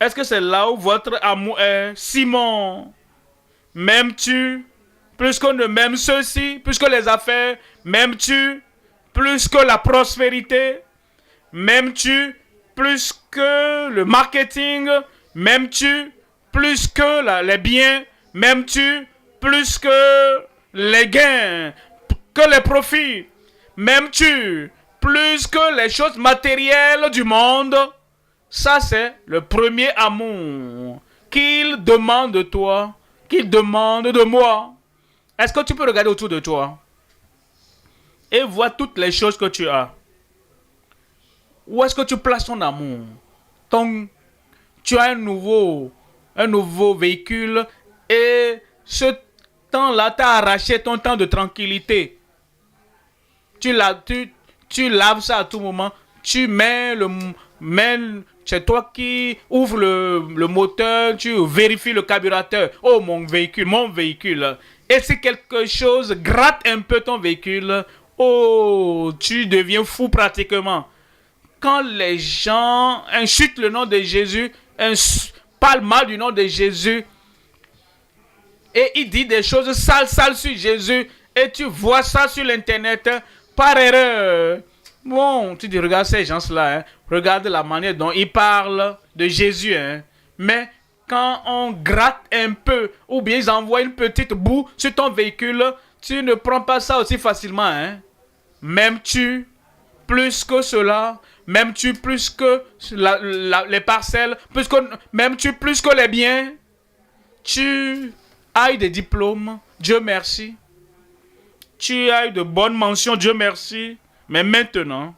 Est-ce que c'est là où votre amour est? Simon, m'aimes-tu plus qu'on ne m'aime ceux-ci, plus que les affaires? M'aimes-tu plus que la prospérité? M'aimes-tu plus que le marketing, m'aimes-tu? Plus que les biens, m'aimes-tu? Plus que les gains, que les profits, m'aimes-tu? Plus que les choses matérielles du monde. Ça, c'est le premier amour qu'il demande de toi, qu'il demande de moi. Est-ce que tu peux regarder autour de toi et voir toutes les choses que tu as? Où est-ce que tu places ton amour? Tu as un nouveau véhicule et ce temps-là t'a arraché ton temps de tranquillité. Tu laves ça à tout moment. Tu mets c'est toi qui ouvre le moteur, tu vérifies le carburateur. Oh, mon véhicule. Et si quelque chose gratte un peu ton véhicule, oh, tu deviens fou pratiquement. Quand les gens insultent le nom de Jésus, parlent mal du nom de Jésus, et ils disent des choses sales sur Jésus, et tu vois ça sur l'internet, par erreur. Bon, tu dis, regarde ces gens-là, hein. Regarde la manière dont ils parlent de Jésus. Hein. Mais quand on gratte un peu, ou bien ils envoient une petite boue sur ton véhicule, tu ne prends pas ça aussi facilement. Hein. M'aimes-tu plus que cela? M'aimes-tu plus que les parcelles? M'aimes-tu plus que les biens? Tu as eu des diplômes, Dieu merci. Tu as eu de bonnes mentions, Dieu merci. Mais maintenant,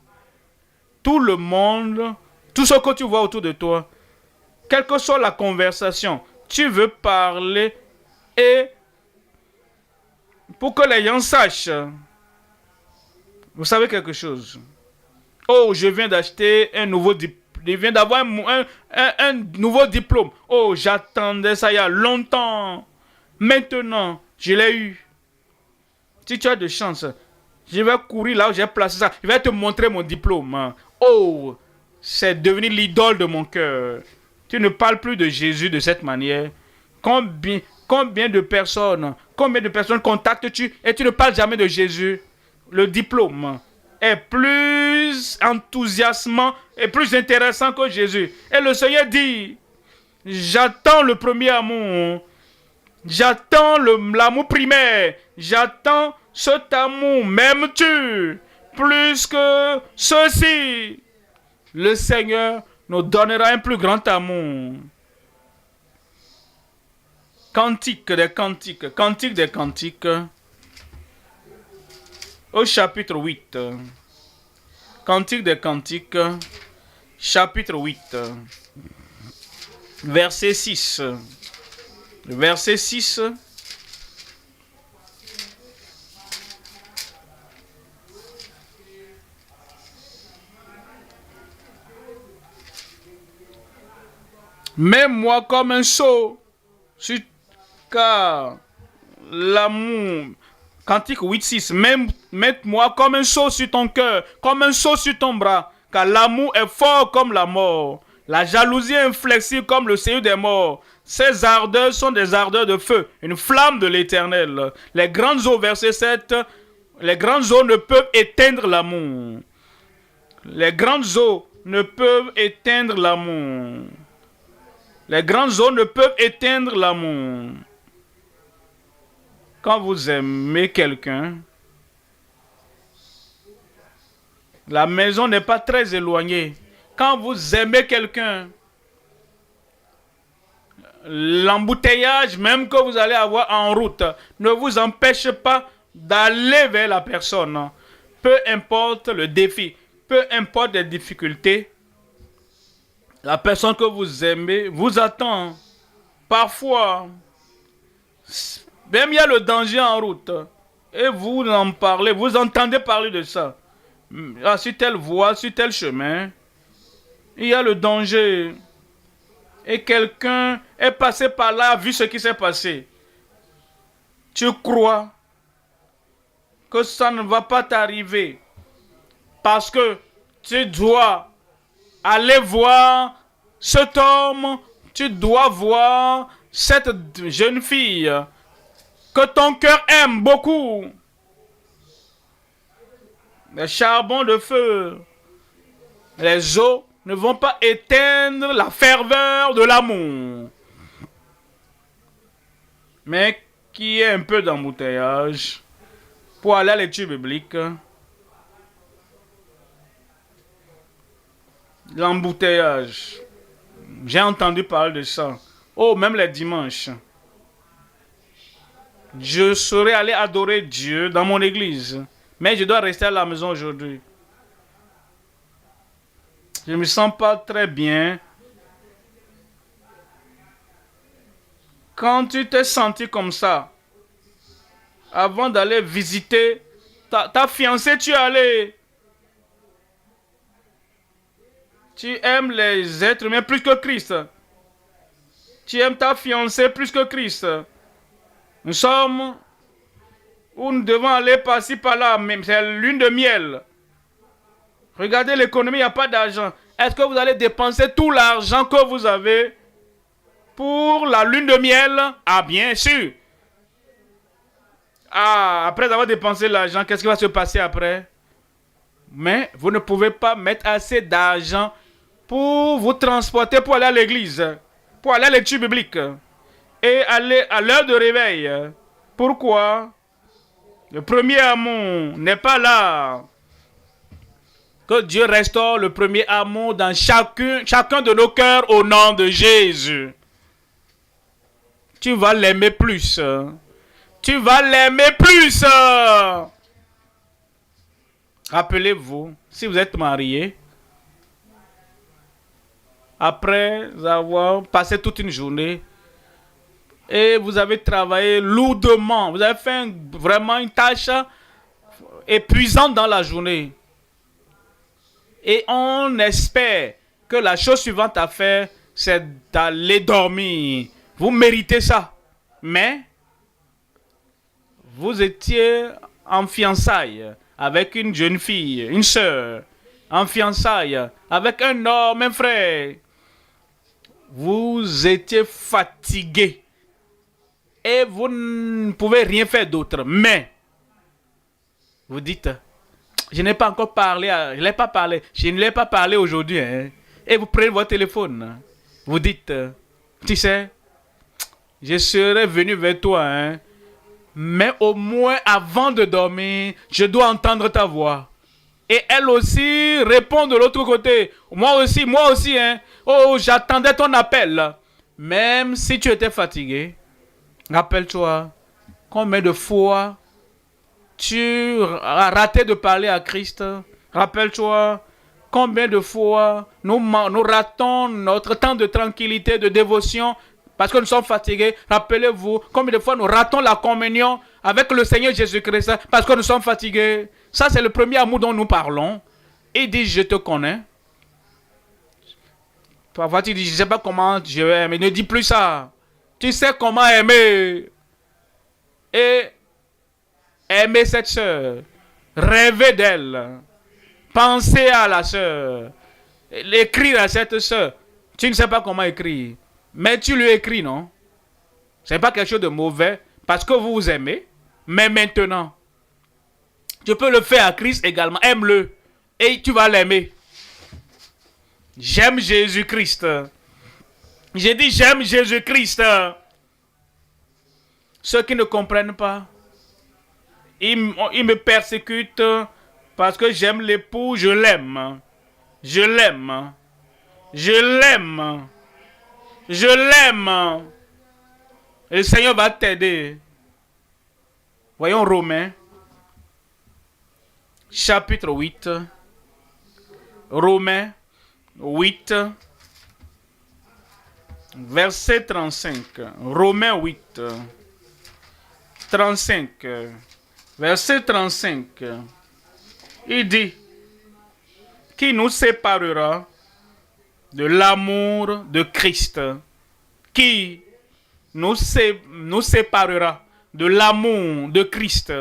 tout le monde, tout ce que tu vois autour de toi, quelle que soit la conversation, tu veux parler et pour que les gens sachent, vous savez quelque chose? Oh, je viens d'acheter un nouveau diplôme. Je viens d'avoir un nouveau diplôme. Oh, j'attendais ça il y a longtemps. Maintenant, je l'ai eu. Si tu as de chance, je vais courir là où j'ai placé ça. Je vais te montrer mon diplôme. Oh, c'est devenu l'idole de mon cœur. Tu ne parles plus de Jésus de cette manière. Combien de personnes contactes-tu et tu ne parles jamais de Jésus? Le diplôme est plus enthousiasmant et plus intéressant que Jésus. Et le Seigneur dit, j'attends le premier amour. J'attends l'amour primaire. J'attends cet amour. M'aimes-tu plus que ceci? Le Seigneur nous donnera un plus grand amour. Cantique des cantiques. Cantique des cantiques. Au chapitre 8. Cantique des cantiques. Chapitre 8. Verset 6. Verset 6. Mets-moi comme un sceau, car l'amour. Cantique 8.6. Mets-moi comme un sceau sur ton cœur, comme un sceau sur ton bras, car l'amour est fort comme la mort. La jalousie est inflexible comme le seuil des morts. Ces ardeurs sont des ardeurs de feu, une flamme de l'Éternel. Les grandes eaux, verset 7, les grandes eaux ne peuvent éteindre l'amour. Les grandes eaux ne peuvent éteindre l'amour. Les grandes eaux ne peuvent éteindre l'amour. Quand vous aimez quelqu'un, la maison n'est pas très éloignée. Quand vous aimez quelqu'un, l'embouteillage même que vous allez avoir en route ne vous empêche pas d'aller vers la personne. Peu importe le défi, peu importe les difficultés, la personne que vous aimez vous attend. Parfois, même il y a le danger en route. Et vous en parlez, vous entendez parler de ça. Sur telle voie, sur tel chemin, il y a le danger. Et quelqu'un est passé par là, a vu ce qui s'est passé. Tu crois que ça ne va pas t'arriver. Parce que tu dois aller voir cet homme, tu dois voir cette jeune fille que ton cœur aime beaucoup. Les charbons de feu, les eaux ne vont pas éteindre la ferveur de l'amour. Mais qui est un peu d'embouteillage pour aller à la lecture biblique. L'embouteillage. J'ai entendu parler de ça. Oh, même les dimanches. Je serais allé adorer Dieu dans mon église. Mais je dois rester à la maison aujourd'hui. Je ne me sens pas très bien. Quand tu t'es senti comme ça, avant d'aller visiter ta fiancée, tu es allé. Tu aimes les êtres humains plus que Christ. Tu aimes ta fiancée plus que Christ. Nous sommes où nous devons aller par-ci, par-là. C'est lune de miel. Regardez l'économie, il n'y a pas d'argent. Est-ce que vous allez dépenser tout l'argent que vous avez pour la lune de miel? Ah, bien sûr. Ah, après avoir dépensé l'argent, qu'est-ce qui va se passer après? Mais vous ne pouvez pas mettre assez d'argent pour vous transporter pour aller à l'église, pour aller à l'étude biblique et aller à l'heure de réveil. Pourquoi? Le premier amour n'est pas là. Que Dieu restaure le premier amour dans chacun de nos cœurs au nom de Jésus. Tu vas l'aimer plus. Tu vas l'aimer plus. Rappelez-vous, si vous êtes marié, après avoir passé toute une journée et vous avez travaillé lourdement, vous avez fait vraiment une tâche épuisante dans la journée. Et on espère que la chose suivante à faire, c'est d'aller dormir. Vous méritez ça. Mais vous étiez en fiançailles avec une jeune fille, une sœur, en fiançailles avec un homme, un frère. Vous étiez fatigué et vous ne pouvez rien faire d'autre. Mais vous dites, je n'ai pas encore parlé, je ne l'ai pas parlé aujourd'hui. Hein. Et vous prenez votre téléphone. Vous dites, tu sais, je serai venu vers toi, hein. Mais au moins avant de dormir, je dois entendre ta voix. Et elle aussi répond de l'autre côté. Moi aussi, hein. Oh, j'attendais ton appel. Même si tu étais fatigué, rappelle-toi combien de fois tu as raté de parler à Christ. Rappelle-toi combien de fois nous ratons notre temps de tranquillité, de dévotion, parce que nous sommes fatigués. Rappelez-vous combien de fois nous ratons la communion avec le Seigneur Jésus-Christ parce que nous sommes fatigués. Ça, c'est le premier amour dont nous parlons. Il dit, je te connais. Parfois, tu dis, je ne sais pas comment je vais aimer. Ne dis plus ça. Tu sais comment aimer. Et aimer cette sœur. Rêver d'elle. Penser à la sœur. Écrire à cette sœur. Tu ne sais pas comment écrire. Mais tu lui écris, non? Ce n'est pas quelque chose de mauvais parce que vous vous aimez. Mais maintenant, tu peux le faire à Christ également. Aime-le. Et tu vas l'aimer. J'aime Jésus-Christ. J'ai dit j'aime Jésus-Christ. Ceux qui ne comprennent pas, ils me persécutent parce que j'aime l'époux, je l'aime. Je l'aime. Je l'aime. Je l'aime. Et le Seigneur va t'aider. Voyons Romains, chapitre 8. Romains 8, verset 35. Romains 8, 35. Verset 35. Il dit, qui nous séparera de l'amour de Christ? Qui nous séparera de l'amour de Christ?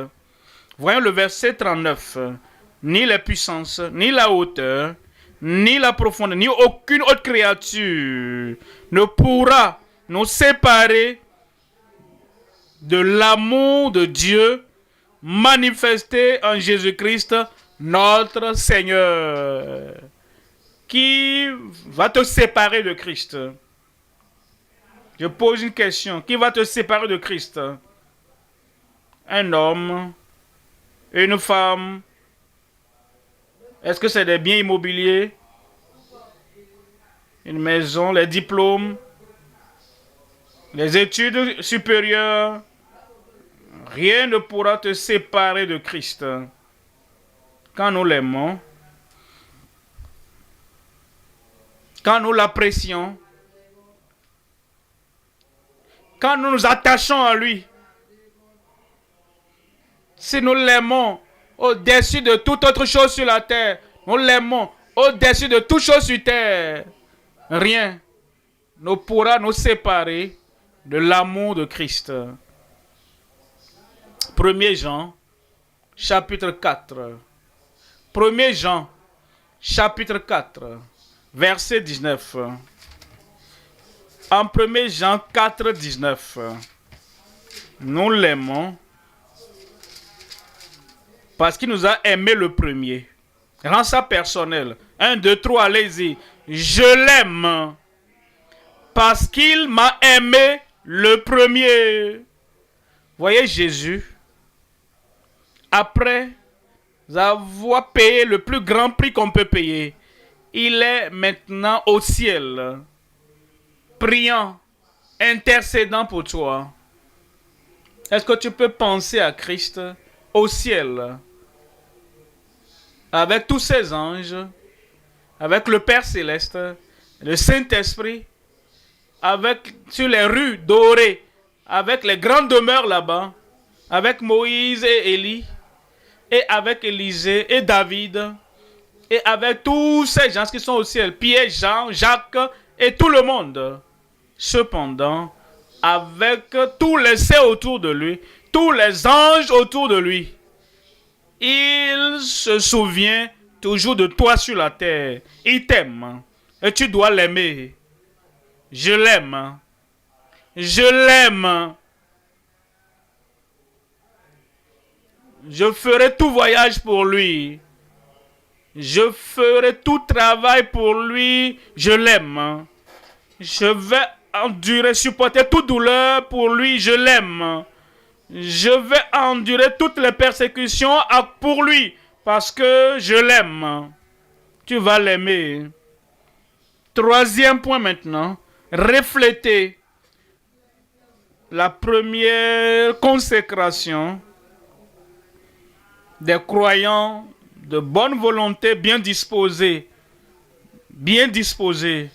Voyons le verset 39. Ni la puissance, ni la hauteur, ni la profondeur, ni aucune autre créature ne pourra nous séparer de l'amour de Dieu manifesté en Jésus-Christ, notre Seigneur. qui va te séparer de Christ? Je pose une question. Qui va te séparer de Christ? Un homme, une femme? Est-ce que c'est des biens immobiliers? Une maison, les diplômes, les études supérieures? Rien ne pourra te séparer de Christ. Quand nous l'aimons, quand nous l'apprécions, quand nous nous attachons à lui, si nous l'aimons au-dessus de toute autre chose sur la terre, nous l'aimons au-dessus de toute chose sur terre, rien ne pourra nous séparer de l'amour de Christ. 1 Jean, chapitre 4. 1 Jean, chapitre 4, verset 19. En 1 Jean 4, 19, nous l'aimons parce qu'il nous a aimé le premier. Rends ça personnel. 1, 2, 3, allez-y. Je l'aime parce qu'il m'a aimé le premier. Voyez Jésus, après avoir payé le plus grand prix qu'on peut payer, il est maintenant au ciel, priant, intercédant pour toi. Est-ce que tu peux penser à Christ au ciel, avec tous ses anges, avec le Père Céleste, le Saint-Esprit, avec sur les rues dorées, avec les grandes demeures là-bas, avec Moïse et Élie, et avec Élisée et David, et avec tous ces gens qui sont au ciel, Pierre, Jean, Jacques et tout le monde. Cependant, avec tous les saints autour de lui, tous les anges autour de lui, il se souvient toujours de toi sur la terre. Il t'aime et tu dois l'aimer. Je l'aime. Je l'aime. Je ferai tout voyage pour lui. Je ferai tout travail pour lui. Je l'aime. Je vais endurer, supporter toute douleur pour lui. Je l'aime. Je vais endurer toutes les persécutions pour lui. Parce que je l'aime. Tu vas l'aimer. Troisième point maintenant. Refléter la première consécration des croyants de bonne volonté, bien disposés. Bien disposés.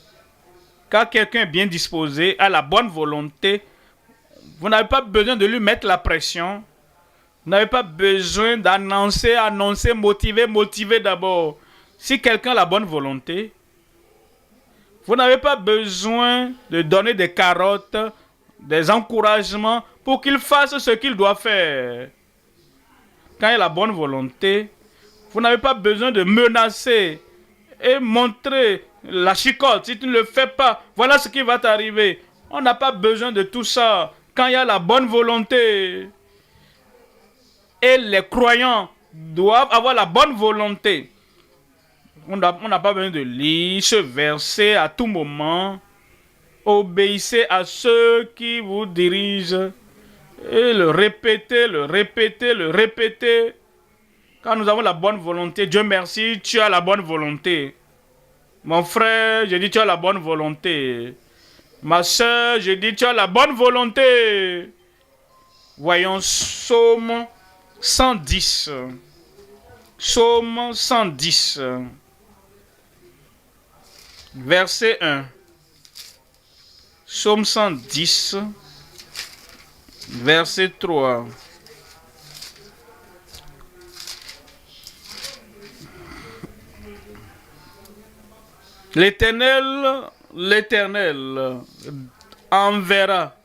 Quand quelqu'un est bien disposé, a la bonne volonté, vous n'avez pas besoin de lui mettre la pression. Vous n'avez pas besoin d'annoncer, motiver d'abord. Si quelqu'un a la bonne volonté, vous n'avez pas besoin de donner des carottes, des encouragements pour qu'il fasse ce qu'il doit faire. Quand il a la bonne volonté, vous n'avez pas besoin de menacer et montrer la chicotte. Si tu ne le fais pas, voilà ce qui va t'arriver. On n'a pas besoin de tout ça. Quand il y a la bonne volonté, et les croyants doivent avoir la bonne volonté. On n'a pas besoin de lire ce verset à tout moment. Obéissez à ceux qui vous dirigent. Et le répéter, le répéter, le répéter. Quand nous avons la bonne volonté, Dieu merci, tu as la bonne volonté. Mon frère, je dis tu as la bonne volonté. Ma soeur, je dis tu as la bonne volonté. Voyons Psaume 110. Psaume 110. Verset 1. Psaume 110. Verset 3. L'Éternel enverra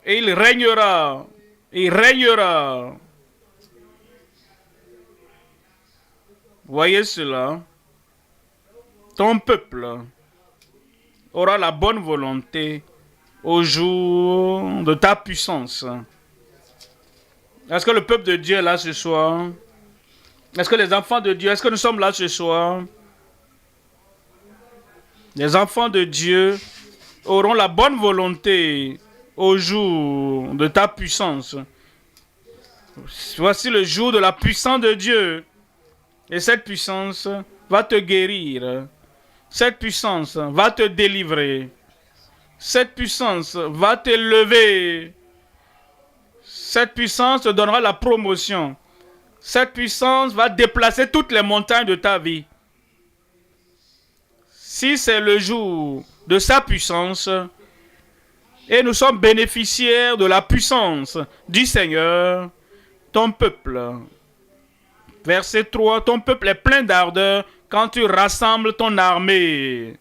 et il régnera. Voyez cela. Ton peuple aura la bonne volonté au jour de ta puissance. Est-ce que le peuple de Dieu est là ce soir? Est-ce que les enfants de Dieu, est-ce que nous sommes là ce soir? Les enfants de Dieu auront la bonne volonté au jour de ta puissance. Voici le jour de la puissance de Dieu. Et cette puissance va te guérir. Cette puissance va te délivrer. Cette puissance va t'élever. Cette puissance te donnera la promotion. Cette puissance va déplacer toutes les montagnes de ta vie. Si c'est le jour de sa puissance, et nous sommes bénéficiaires de la puissance du Seigneur, ton peuple, verset 3, ton peuple est plein d'ardeur quand tu rassembles ton armée.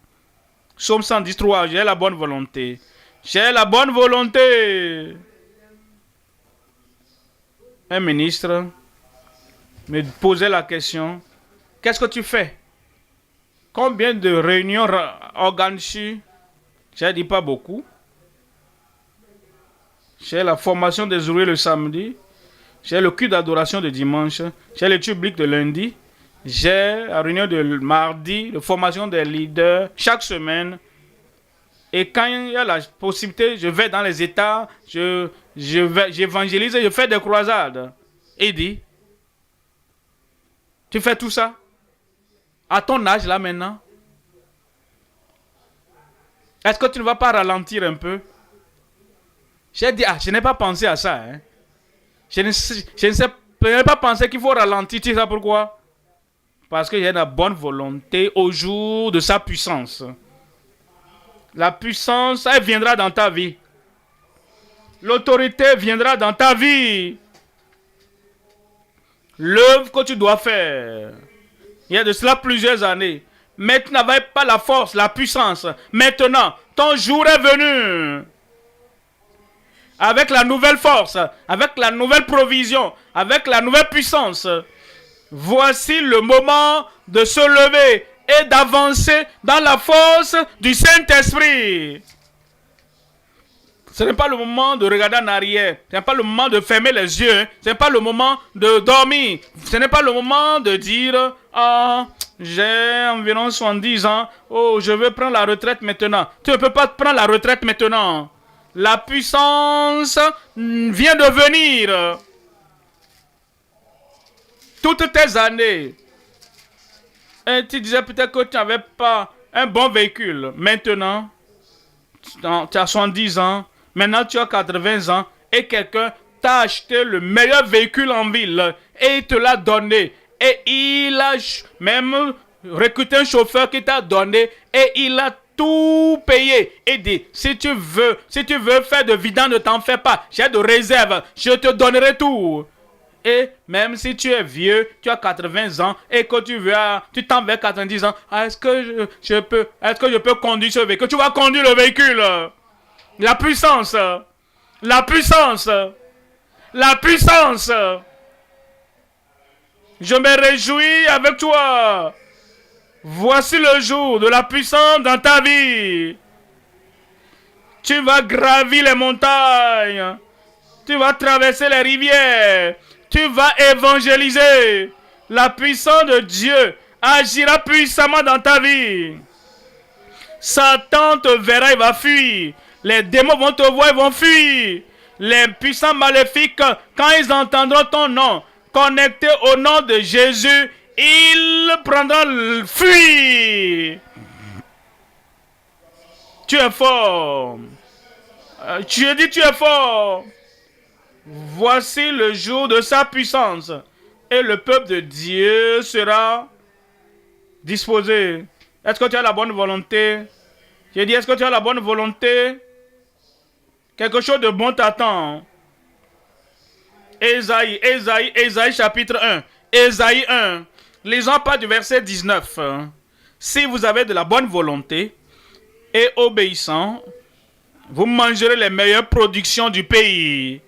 Psaume 113, j'ai la bonne volonté. J'ai la bonne volonté. Un ministre me posait la question, qu'est-ce que tu fais? Combien de réunions organises? J'ai dit pas beaucoup. J'ai la formation des ouvriers le samedi. J'ai le culte d'adoration de dimanche. J'ai l'étude biblique de lundi. J'ai la réunion de mardi, la formation des leaders chaque semaine. Et quand il y a la possibilité, je vais dans les États, j'évangélise et je fais des croisades. Il dit, tu fais tout ça? À ton âge là maintenant, est-ce que tu ne vas pas ralentir un peu? J'ai dit, je n'ai pas pensé à ça. Hein. Je n'ai pas pensé qu'il faut ralentir. Tu sais pourquoi? Parce qu'il y a la bonne volonté au jour de sa puissance. La puissance, elle viendra dans ta vie. L'autorité viendra dans ta vie. L'œuvre que tu dois faire. Il y a de cela plusieurs années. Mais tu n'avais pas la force, la puissance. Maintenant, ton jour est venu. Avec la nouvelle force, avec la nouvelle provision, avec la nouvelle puissance. Voici le moment de se lever et d'avancer dans la force du Saint-Esprit. Ce n'est pas le moment de regarder en arrière. Ce n'est pas le moment de fermer les yeux. Ce n'est pas le moment de dormir. Ce n'est pas le moment de dire « Ah, j'ai environ 70 ans. Oh, je veux prendre la retraite maintenant. » Tu ne peux pas prendre la retraite maintenant. La puissance vient de venir. Toutes tes années. Et tu disais peut-être que tu n'avais pas un bon véhicule. Maintenant, tu as 70 ans. Maintenant, tu as 80 ans. Et quelqu'un t'a acheté le meilleur véhicule en ville. Et il te l'a donné. Et il a même recruté un chauffeur qui t'a donné. Et il a tout payé. Et dit, si tu veux faire de vidange, ne t'en fais pas. J'ai de réserve. Je te donnerai tout. Et même si tu es vieux, tu as 80 ans et que tu t'en vers 90 ans, est-ce que je peux conduire ce véhicule? Tu vas conduire le véhicule. La puissance. La puissance. La puissance. Je me réjouis avec toi. Voici le jour de la puissance dans ta vie. Tu vas gravir les montagnes. Tu vas traverser les rivières. Tu vas évangéliser. La puissance de Dieu agira puissamment dans ta vie. Satan te verra, il va fuir. Les démons vont te voir, ils vont fuir. Les puissants maléfiques, quand ils entendront ton nom, connecté au nom de Jésus, ils prendront le fuir. Tu es fort. Tu as dit tu es fort. Voici le jour de sa puissance. Et le peuple de Dieu sera disposé. Est-ce que tu as la bonne volonté? J'ai dit, est-ce que tu as la bonne volonté? Quelque chose de bon t'attend. Ésaïe chapitre 1. Ésaïe 1. Lisons pas du verset 19. Si vous avez de la bonne volonté et obéissant, vous mangerez les meilleures productions du pays.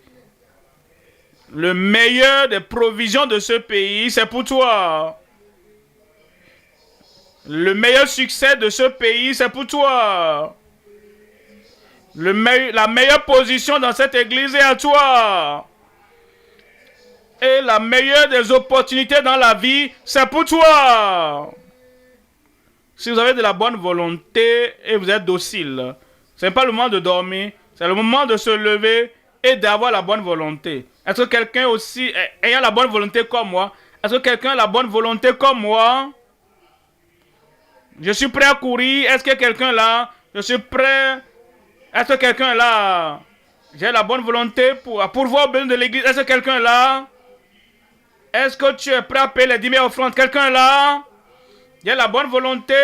Le meilleur des provisions de ce pays, c'est pour toi. Le meilleur succès de ce pays, c'est pour toi. La meilleure position dans cette église est à toi. Et la meilleure des opportunités dans la vie, c'est pour toi. Si vous avez de la bonne volonté et vous êtes docile, ce n'est pas le moment de dormir, c'est le moment de se lever et d'avoir la bonne volonté. Est-ce que quelqu'un aussi, ayant la bonne volonté comme moi, est-ce que quelqu'un a la bonne volonté comme moi? Je suis prêt à courir. Est-ce que quelqu'un là? Je suis prêt. Est-ce que quelqu'un là? J'ai la bonne volonté pour pourvoir aux besoins de l'église. Est-ce que quelqu'un là? Est-ce que tu es prêt à payer les 10 000 offrandes? Quelqu'un là? J'ai la bonne volonté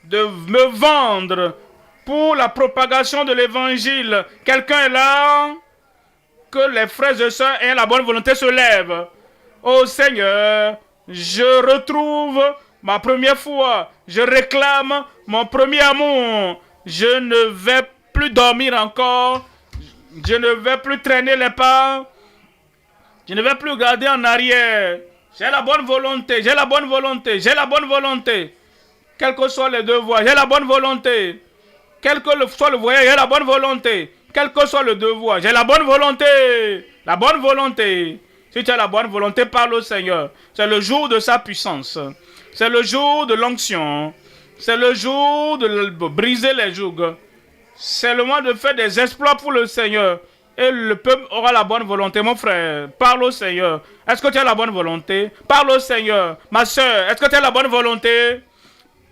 de me vendre pour la propagation de l'évangile. Quelqu'un est là? Que les frères et sœurs aient la bonne volonté se lèvent. Oh Seigneur, je retrouve ma première foi. Je réclame mon premier amour. Je ne vais plus dormir encore. Je ne vais plus traîner les pas. Je ne vais plus regarder en arrière. J'ai la bonne volonté. J'ai la bonne volonté. J'ai la bonne volonté. Quelles que soient les deux voies, j'ai la bonne volonté. Quel que soit le voyage, j'ai la bonne volonté. Quel que soit le devoir, j'ai la bonne volonté. La bonne volonté. Si tu as la bonne volonté, parle au Seigneur. C'est le jour de sa puissance. C'est le jour de l'onction. C'est le jour de briser les jougs. C'est le moment de faire des exploits pour le Seigneur. Et le peuple aura la bonne volonté. Mon frère, parle au Seigneur. Est-ce que tu as la bonne volonté? Parle au Seigneur. Ma soeur, est-ce que tu as la bonne volonté?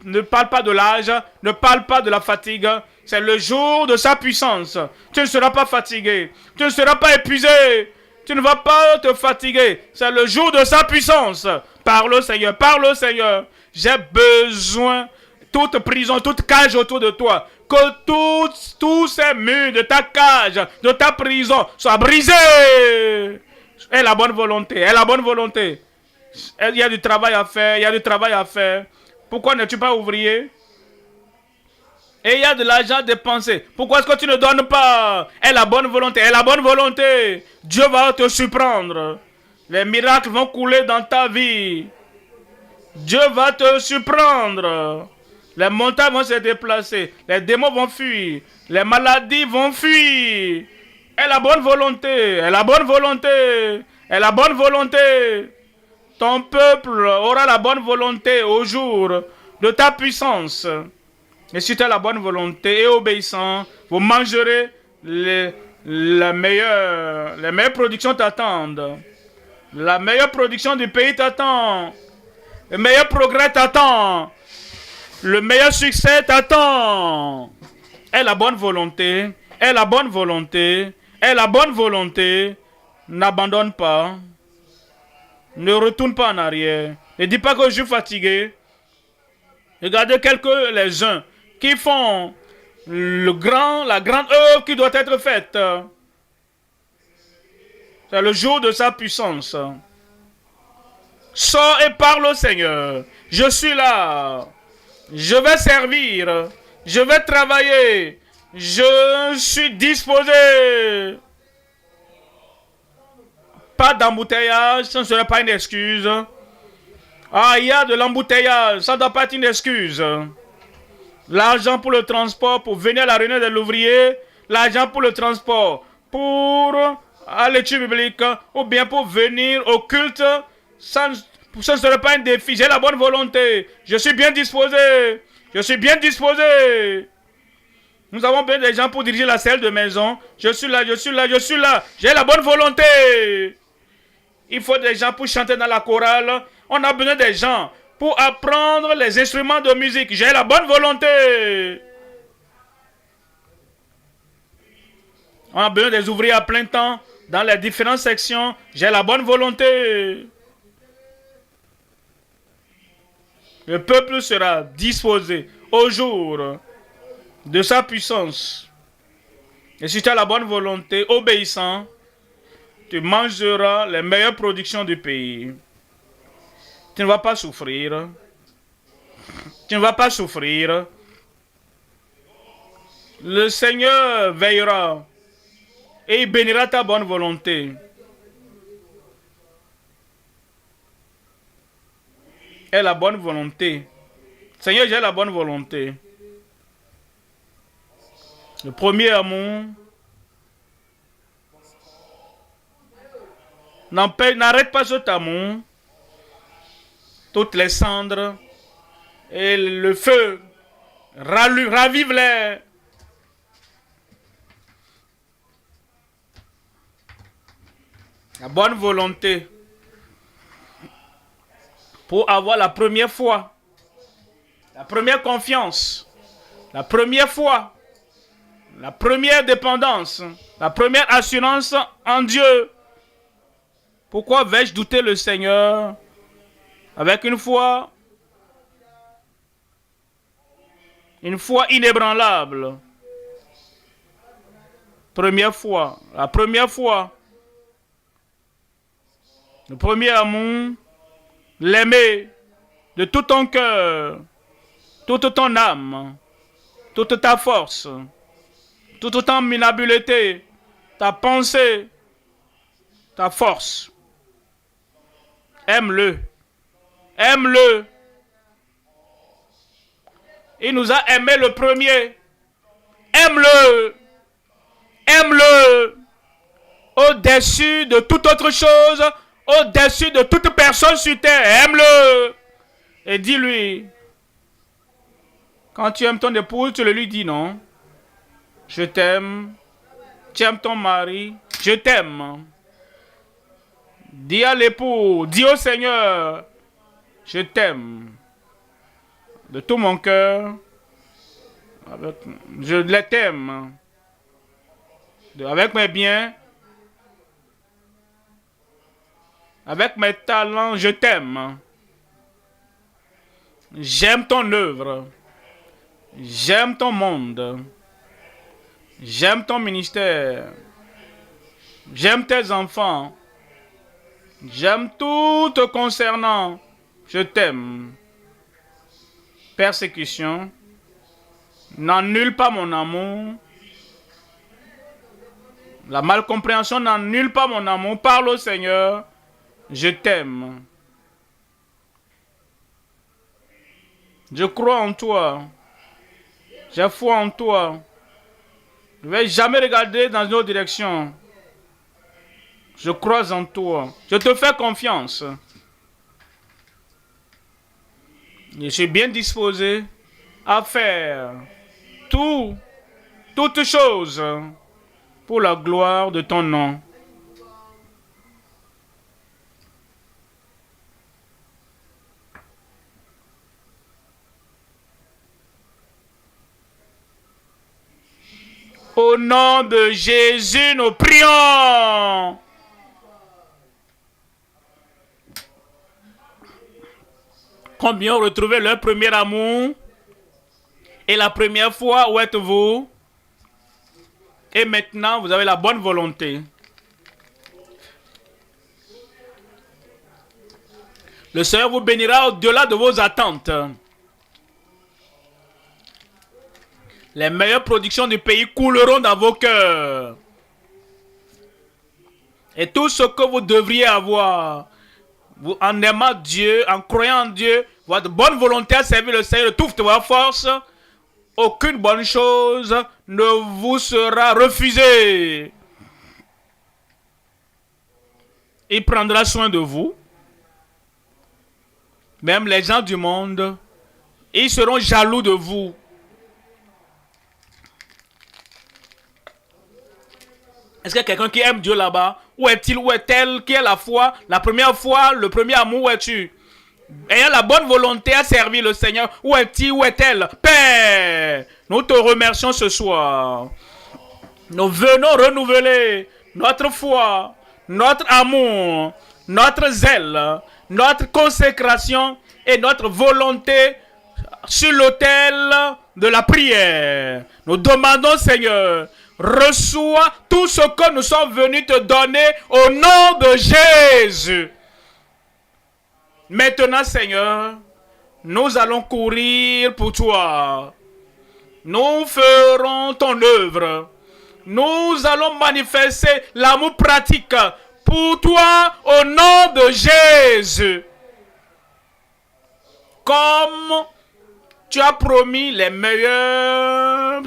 Ne parle pas de l'âge. Ne parle pas de la fatigue. C'est le jour de sa puissance. Tu ne seras pas fatigué. Tu ne seras pas épuisé. Tu ne vas pas te fatiguer. C'est le jour de sa puissance. Parle au Seigneur. Parle au Seigneur. J'ai besoin, toute prison, toute cage autour de toi, que tous ces murs de ta cage, de ta prison soient brisés. Et la bonne volonté. Et la bonne volonté. Il y a du travail à faire. Il y a du travail à faire. Pourquoi n'es-tu pas ouvrier? Et il y a de l'argent à dépenser. Pourquoi est-ce que tu ne donnes pas? Et la bonne volonté. Et la bonne volonté. Dieu va te surprendre. Les miracles vont couler dans ta vie. Dieu va te surprendre. Les montagnes vont se déplacer. Les démons vont fuir. Les maladies vont fuir. Et la bonne volonté. Et la bonne volonté. Et la bonne volonté. Ton peuple aura la bonne volonté au jour de ta puissance. Et si tu as la bonne volonté et obéissant, vous mangerez les meilleures productions t'attendent. La meilleure production du pays t'attend. Le meilleur progrès t'attend. Le meilleur succès t'attend. Et la bonne volonté, et la bonne volonté, et la bonne volonté, n'abandonne pas. Ne retourne pas en arrière. Ne dis pas que je suis fatigué. Regardez les uns qui font la grande œuvre qui doit être faite. C'est le jour de sa puissance. Sors et parle au Seigneur. Je suis là. Je vais servir. Je vais travailler. Je suis disposé. Pas d'embouteillage, ça ne serait pas une excuse. Ah, il y a de l'embouteillage, ça ne doit pas être une excuse. L'argent pour le transport, pour venir à la réunion de l'ouvrier, l'argent pour le transport, pour à l'étude biblique, ou bien pour venir au culte, ça ne serait pas un défi. J'ai la bonne volonté. Je suis bien disposé. Je suis bien disposé. Nous avons besoin des gens pour diriger la salle de maison. Je suis là, je suis là, je suis là. J'ai la bonne volonté. Il faut des gens pour chanter dans la chorale. On a besoin des gens pour apprendre les instruments de musique. J'ai la bonne volonté. On a besoin des ouvriers à plein temps dans les différentes sections. J'ai la bonne volonté. Le peuple sera disposé au jour de sa puissance. Et si tu as la bonne volonté, obéissant, tu mangeras les meilleures productions du pays. Tu ne vas pas souffrir. Tu ne vas pas souffrir. Le Seigneur veillera et il bénira ta bonne volonté. Et la bonne volonté. Seigneur, j'ai la bonne volonté. Le premier amour N'arrête pas cet amour. Toutes les cendres et le feu, ravive-les. La bonne volonté pour avoir la première foi, la première confiance, la première foi, la première dépendance, la première assurance en Dieu. Pourquoi vais-je douter le Seigneur avec une foi inébranlable? Première foi, la première foi, le premier amour, l'aimer de tout ton cœur, toute ton âme, toute ta force, toute ton habileté, ta pensée, ta force. Aime-le. Aime-le. Il nous a aimé le premier. Aime-le. Aime-le. Au-dessus de toute autre chose, au-dessus de toute personne sur terre. Aime-le. Et dis-lui. Quand tu aimes ton épouse, tu le lui dis, non? Je t'aime. Tu aimes ton mari. Je t'aime. Dis à l'époux, dis au Seigneur, je t'aime de tout mon cœur, je t'aime avec mes biens, avec mes talents, je t'aime. J'aime ton œuvre, j'aime ton monde, j'aime ton ministère, j'aime tes enfants. J'aime tout te concernant. Je t'aime. Persécution. N'annule pas mon amour. La malcompréhension n'annule pas mon amour. Parle au Seigneur. Je t'aime. Je crois en toi. J'ai foi en toi. Je ne vais jamais regarder dans une autre direction. Je crois en toi. Je te fais confiance. Je suis bien disposé à faire toutes choses pour la gloire de ton nom. Au nom de Jésus, nous prions. Combien ont retrouvé leur premier amour et la première fois, où êtes-vous? Et maintenant, vous avez la bonne volonté. Le Seigneur vous bénira au-delà de vos attentes. Les meilleures productions du pays couleront dans vos cœurs. Et tout ce que vous devriez avoir, vous, en aimant Dieu, en croyant en Dieu, votre bonne volonté à servir le Seigneur de toute votre force, aucune bonne chose ne vous sera refusée. Il prendra soin de vous. Même les gens du monde, ils seront jaloux de vous. Est-ce qu'il y a quelqu'un qui aime Dieu là-bas? Où est-il, où est-elle? Qui est la foi? La première foi, le premier amour, où es-tu? Ayant la bonne volonté à servir le Seigneur. Où est-il, où est-elle? Père, nous te remercions ce soir. Nous venons renouveler notre foi, notre amour, notre zèle, notre consécration et notre volonté sur l'autel de la prière. Nous demandons, Seigneur, reçois tout ce que nous sommes venus te donner au nom de Jésus. Maintenant, Seigneur, nous allons courir pour toi. Nous ferons ton œuvre. Nous allons manifester l'amour pratique pour toi au nom de Jésus. Comme tu as promis les meilleures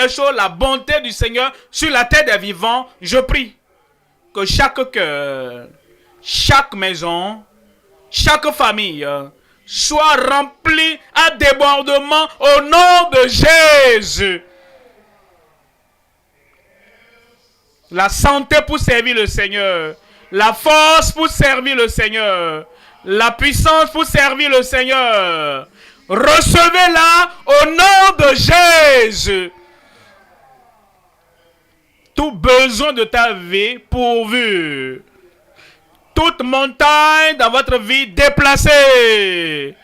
choses, la bonté du Seigneur sur la terre des vivants, je prie que chaque cœur chaque maison, chaque famille soit remplie à débordement au nom de Jésus. La santé pour servir le Seigneur, la force pour servir le Seigneur, la puissance pour servir le Seigneur. Recevez-la au nom de Jésus. Tout besoin de ta vie pourvu. Toute montagne dans votre vie déplacée.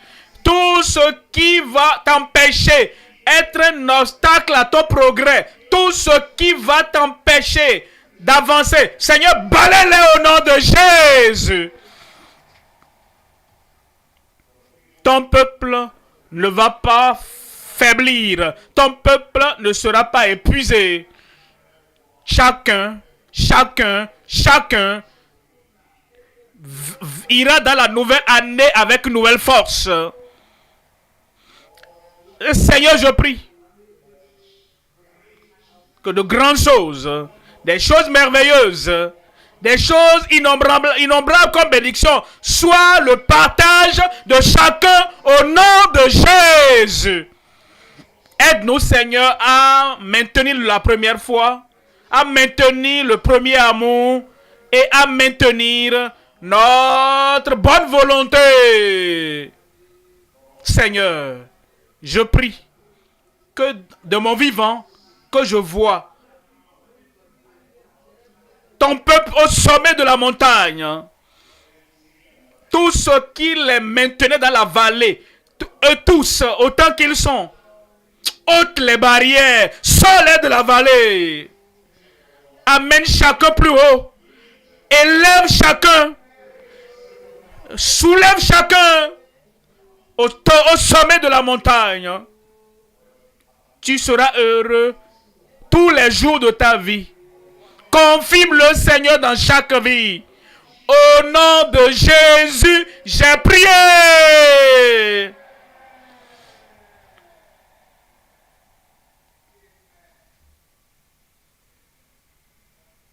Tout ce qui va t'empêcher être un obstacle à ton progrès. Tout ce qui va t'empêcher d'avancer. Seigneur, balaie-les au nom de Jésus. Ton peuple ne va pas faiblir. Ton peuple ne sera pas épuisé. Chacun ira dans la nouvelle année avec nouvelle force. Seigneur, je prie que de grandes choses, des choses merveilleuses, des choses innombrables comme bénédiction, soient le partage de chacun au nom de Jésus. Aide-nous, Seigneur, à maintenir la première foi, à maintenir le premier amour et à maintenir notre bonne volonté. Seigneur, je prie que de mon vivant, que je vois ton peuple au sommet de la montagne, tous ceux qui les maintenaient dans la vallée, eux tous, autant qu'ils sont, ôte les barrières, sors-les de la vallée, amène chacun plus haut, élève chacun, soulève chacun au sommet de la montagne. Tu seras heureux tous les jours de ta vie. Confirme le Seigneur dans chaque vie. Au nom de Jésus, j'ai prié.